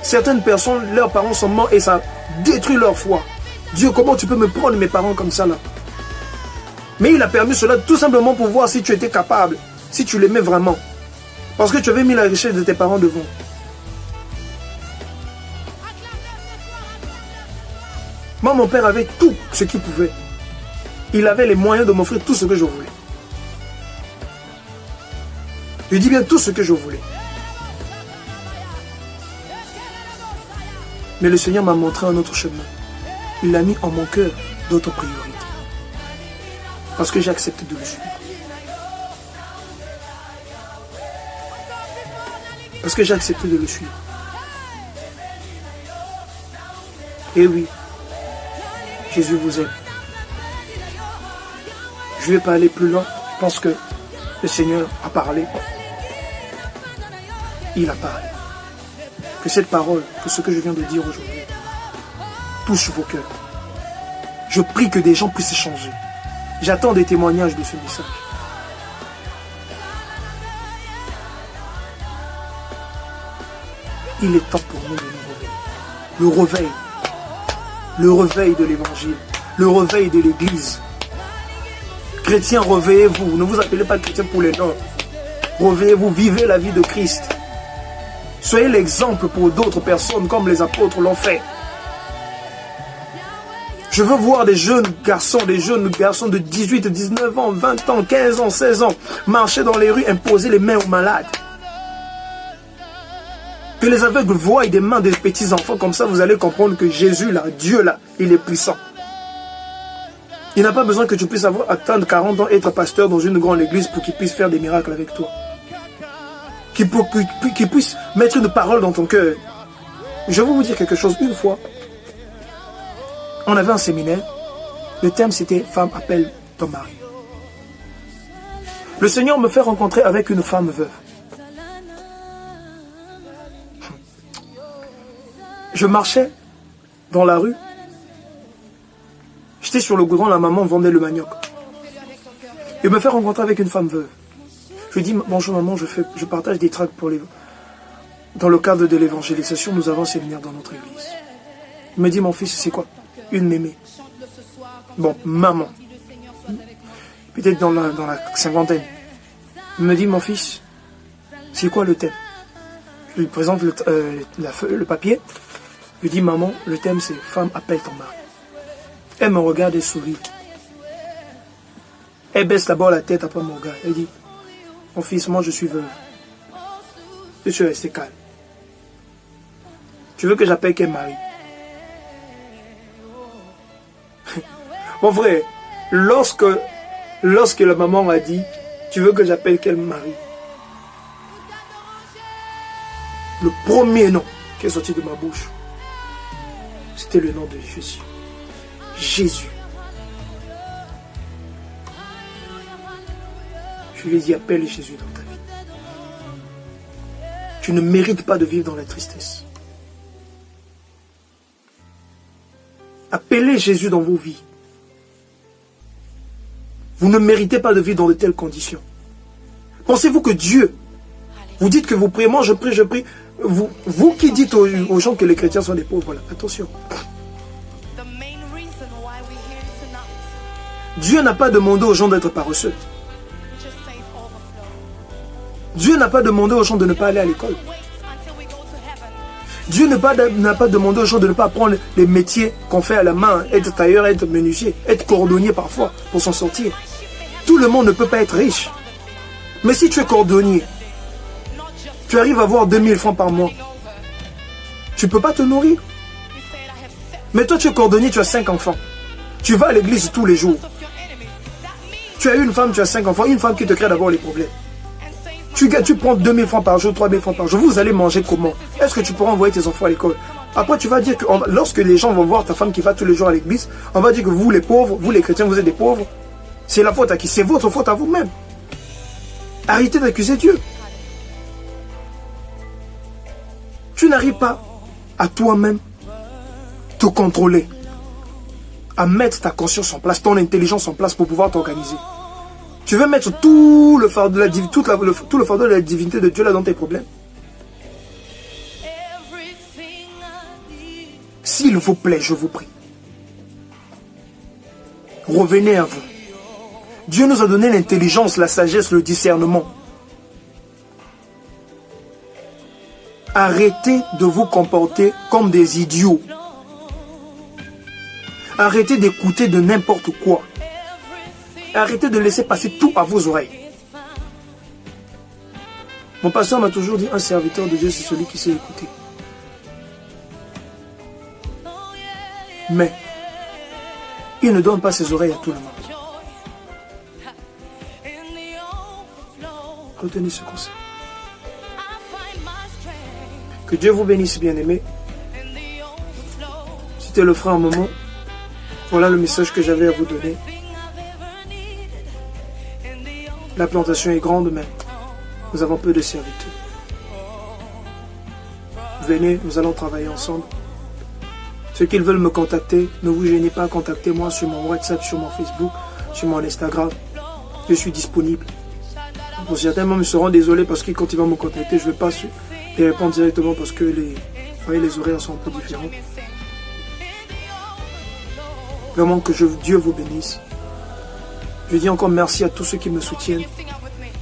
Certaines personnes, leurs parents sont morts et ça détruit leur foi. Dieu, comment tu peux me prendre mes parents comme ça là? Mais il a permis cela tout simplement pour voir si tu étais capable, si tu l'aimais vraiment. Parce que tu avais mis la richesse de tes parents devant. Moi, mon père avait tout ce qu'il pouvait. Il avait les moyens de m'offrir tout ce que je voulais. Je dis bien tout ce que je voulais. Mais le Seigneur m'a montré un autre chemin. Il a mis en mon cœur d'autres priorités. Parce que j'ai accepté de le suivre. Parce que j'ai accepté de le suivre. Et oui, Jésus vous aime. Je ne vais pas aller plus loin. Je pense que le Seigneur a parlé. Il a parlé. Que cette parole, que ce que je viens de dire aujourd'hui, touche vos cœurs. Je prie que des gens puissent changer. J'attends des témoignages de ce message. Il est temps pour nous de nous réveiller. Le réveil de l'évangile, le réveil de l'église. Chrétiens, réveillez-vous. Ne vous appelez pas chrétiens pour les noms. Réveillez-vous, vivez la vie de Christ. Soyez l'exemple pour d'autres personnes comme les apôtres l'ont fait. Je veux voir des jeunes garçons de 18, 19 ans, 20 ans, 15 ans, 16 ans, marcher dans les rues, imposer les mains aux malades. Que les aveugles voient des mains des petits enfants, comme ça vous allez comprendre que Jésus là, Dieu là, il est puissant. Il n'a pas besoin que tu puisses attendre 40 ans, être pasteur dans une grande église pour qu'il puisse faire des miracles avec toi. Qu'il puisse mettre une parole dans ton cœur. Je vais vous dire quelque chose, une fois, on avait un séminaire, le thème c'était « Femme, appelle ton mari ». Le Seigneur me fait rencontrer avec une femme veuve. Je marchais dans la rue, j'étais sur le goudron, la maman vendait le manioc. Il me fait rencontrer avec une femme veuve. Je lui dis « Bonjour maman, je partage des tracts pour les... Dans le cadre de l'évangélisation, nous avons un séminaire dans notre église. » Il me dit « Mon fils, c'est quoi ?» Une mémé. Bon, maman. Peut-être dans la cinquantaine. Il me dit, mon fils, c'est quoi le thème? Je lui présente le papier. Je lui dis, maman, le thème c'est femme, appelle ton mari. Elle me regarde et sourit. Elle baisse d'abord la tête, après me regarde. Elle dit, mon fils, moi je suis veuve. Je suis resté calme. Tu veux que j'appelle quel mari? Mon frère, lorsque la maman m'a dit, tu veux que j'appelle quel mari? Le premier nom qui est sorti de ma bouche, c'était le nom de Jésus. Jésus. Je lui ai dit, appelle Jésus dans ta vie. Tu ne mérites pas de vivre dans la tristesse. Appelez Jésus dans vos vies. Vous ne méritez pas de vivre dans de telles conditions. Pensez-vous que Dieu, vous dites que vous priez, moi je prie, vous qui dites aux gens que les chrétiens sont des pauvres, voilà, attention. Dieu n'a pas demandé aux gens d'être paresseux. Dieu n'a pas demandé aux gens de ne pas aller à l'école. Dieu n'a pas demandé aux gens de ne pas apprendre les métiers qu'on fait à la main, être tailleur, être menuisier, être cordonnier parfois pour s'en sortir. Tout le monde ne peut pas être riche. Mais si tu es cordonnier, tu arrives à avoir 2000 francs par mois, tu ne peux pas te nourrir. Mais toi tu es cordonnier, tu as 5 enfants. Tu vas à l'église tous les jours. Tu as une femme, tu as 5 enfants, une femme qui te crée d'abord les problèmes. Tu prends 2000 francs par jour, 3000 francs par jour. Vous allez manger comment? Est-ce que tu pourras envoyer tes enfants à l'école? Après, tu vas dire que lorsque les gens vont voir ta femme qui va tous les jours à l'église, on va dire que vous les pauvres, vous les chrétiens, vous êtes des pauvres. C'est la faute à qui? C'est votre faute à vous-même. Arrêtez d'accuser Dieu. Tu n'arrives pas à toi-même te contrôler, à mettre ta conscience en place, ton intelligence en place pour pouvoir t'organiser. Tu veux mettre tout le fardeau de la divinité de Dieu là dans tes problèmes. S'il vous plaît, je vous prie, revenez à vous. Dieu nous a donné l'intelligence, la sagesse, le discernement. Arrêtez de vous comporter comme des idiots. Arrêtez d'écouter de n'importe quoi. Arrêtez de laisser passer tout à vos oreilles. Mon pasteur m'a toujours dit, un serviteur de Dieu, c'est celui qui sait écouter. Mais, il ne donne pas ses oreilles à tout le monde. Retenez ce conseil. Que Dieu vous bénisse, bien-aimés. C'était le frère Momo. Voilà le message que j'avais à vous donner. La plantation est grande, mais nous avons peu de serviteurs. Venez, nous allons travailler ensemble. Ceux qui veulent me contacter, ne vous gênez pas, contactez-moi sur mon WhatsApp, sur mon Facebook, sur mon Instagram. Je suis disponible. Pour certains membres seront désolés parce que quand ils vont me contacter, je ne vais pas les répondre directement parce que les horaires sont un peu différents. Vraiment que Dieu vous bénisse. Je dis encore merci à tous ceux qui me soutiennent.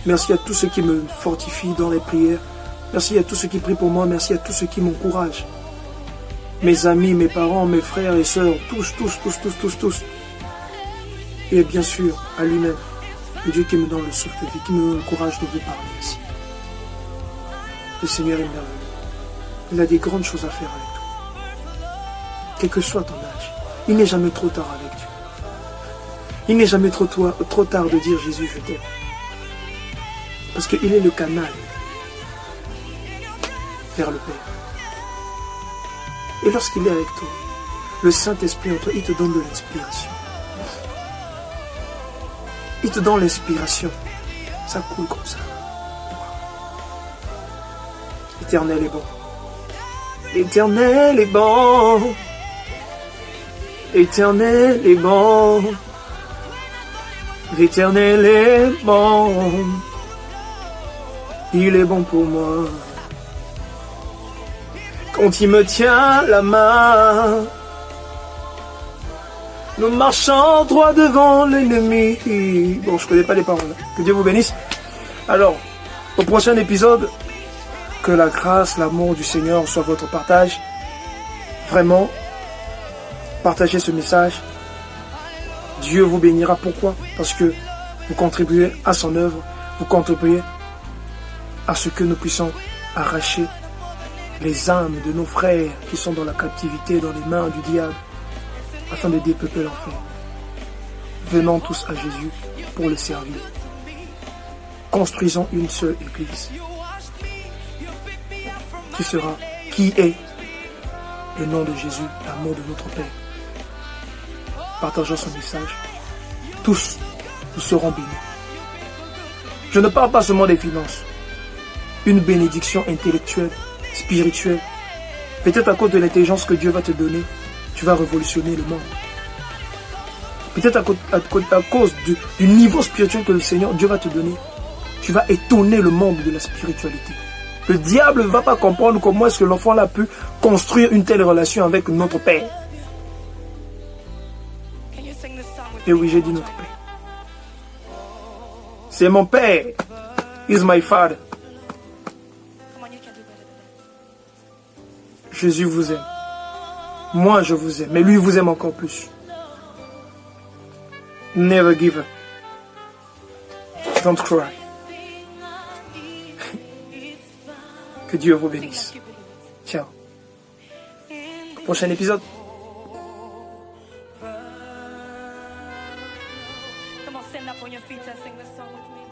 Merci à tous ceux qui me fortifient dans les prières. Merci à tous ceux qui prient pour moi. Merci à tous ceux qui m'encouragent. Mes amis, mes parents, mes frères et sœurs, tous. Et bien sûr, à lui-même, le Dieu qui me donne le souffle de vie, qui me donne le courage de vous parler ici. Le Seigneur est merveilleux. Il a des grandes choses à faire avec toi. Quel que soit ton âge, il n'est jamais trop tard avec Dieu. Il n'est jamais trop tard de dire Jésus, je t'aime. Parce qu'il est le canal vers le Père. Et lorsqu'il est avec toi, le Saint-Esprit en toi, il te donne de l'inspiration. Il te donne l'inspiration. Ça coule comme ça. L'Éternel est bon. L'Éternel est bon. L'Éternel est bon. L'Éternel est bon. Il est bon pour moi. Quand il me tient la main, nous marchons droit devant l'ennemi. Bon, je ne connais pas les paroles. Que Dieu vous bénisse. Alors, au prochain épisode, que la grâce, l'amour du Seigneur soit votre partage. Vraiment, partagez ce message. Dieu vous bénira. Pourquoi? Parce que vous contribuez à son œuvre. Vous contribuez à ce que nous puissions arracher les âmes de nos frères qui sont dans la captivité, dans les mains du diable, afin de dépeupler l'enfer. Venons tous à Jésus pour le servir. Construisons une seule église qui est le nom de Jésus, l'amour de notre Père. Partageons son message. Tous nous serons bénis. Je ne parle pas seulement des finances. Une bénédiction intellectuelle, spirituelle. Peut-être à cause de l'intelligence que Dieu va te donner, tu vas révolutionner le monde. Peut-être à cause du niveau spirituel que le Seigneur, Dieu va te donner, tu vas étonner le monde de la spiritualité. Le diable ne va pas comprendre comment est-ce que l'enfant a pu construire une telle relation avec notre Père. Et oui, j'ai dit notre Père. C'est mon Père. He's my Father. Jésus vous aime. Moi, je vous aime. Mais lui vous aime encore plus. Never give up. Don't cry. Que Dieu vous bénisse. Ciao. Prochain épisode. Come on, stand up on your feet and sing this song with me.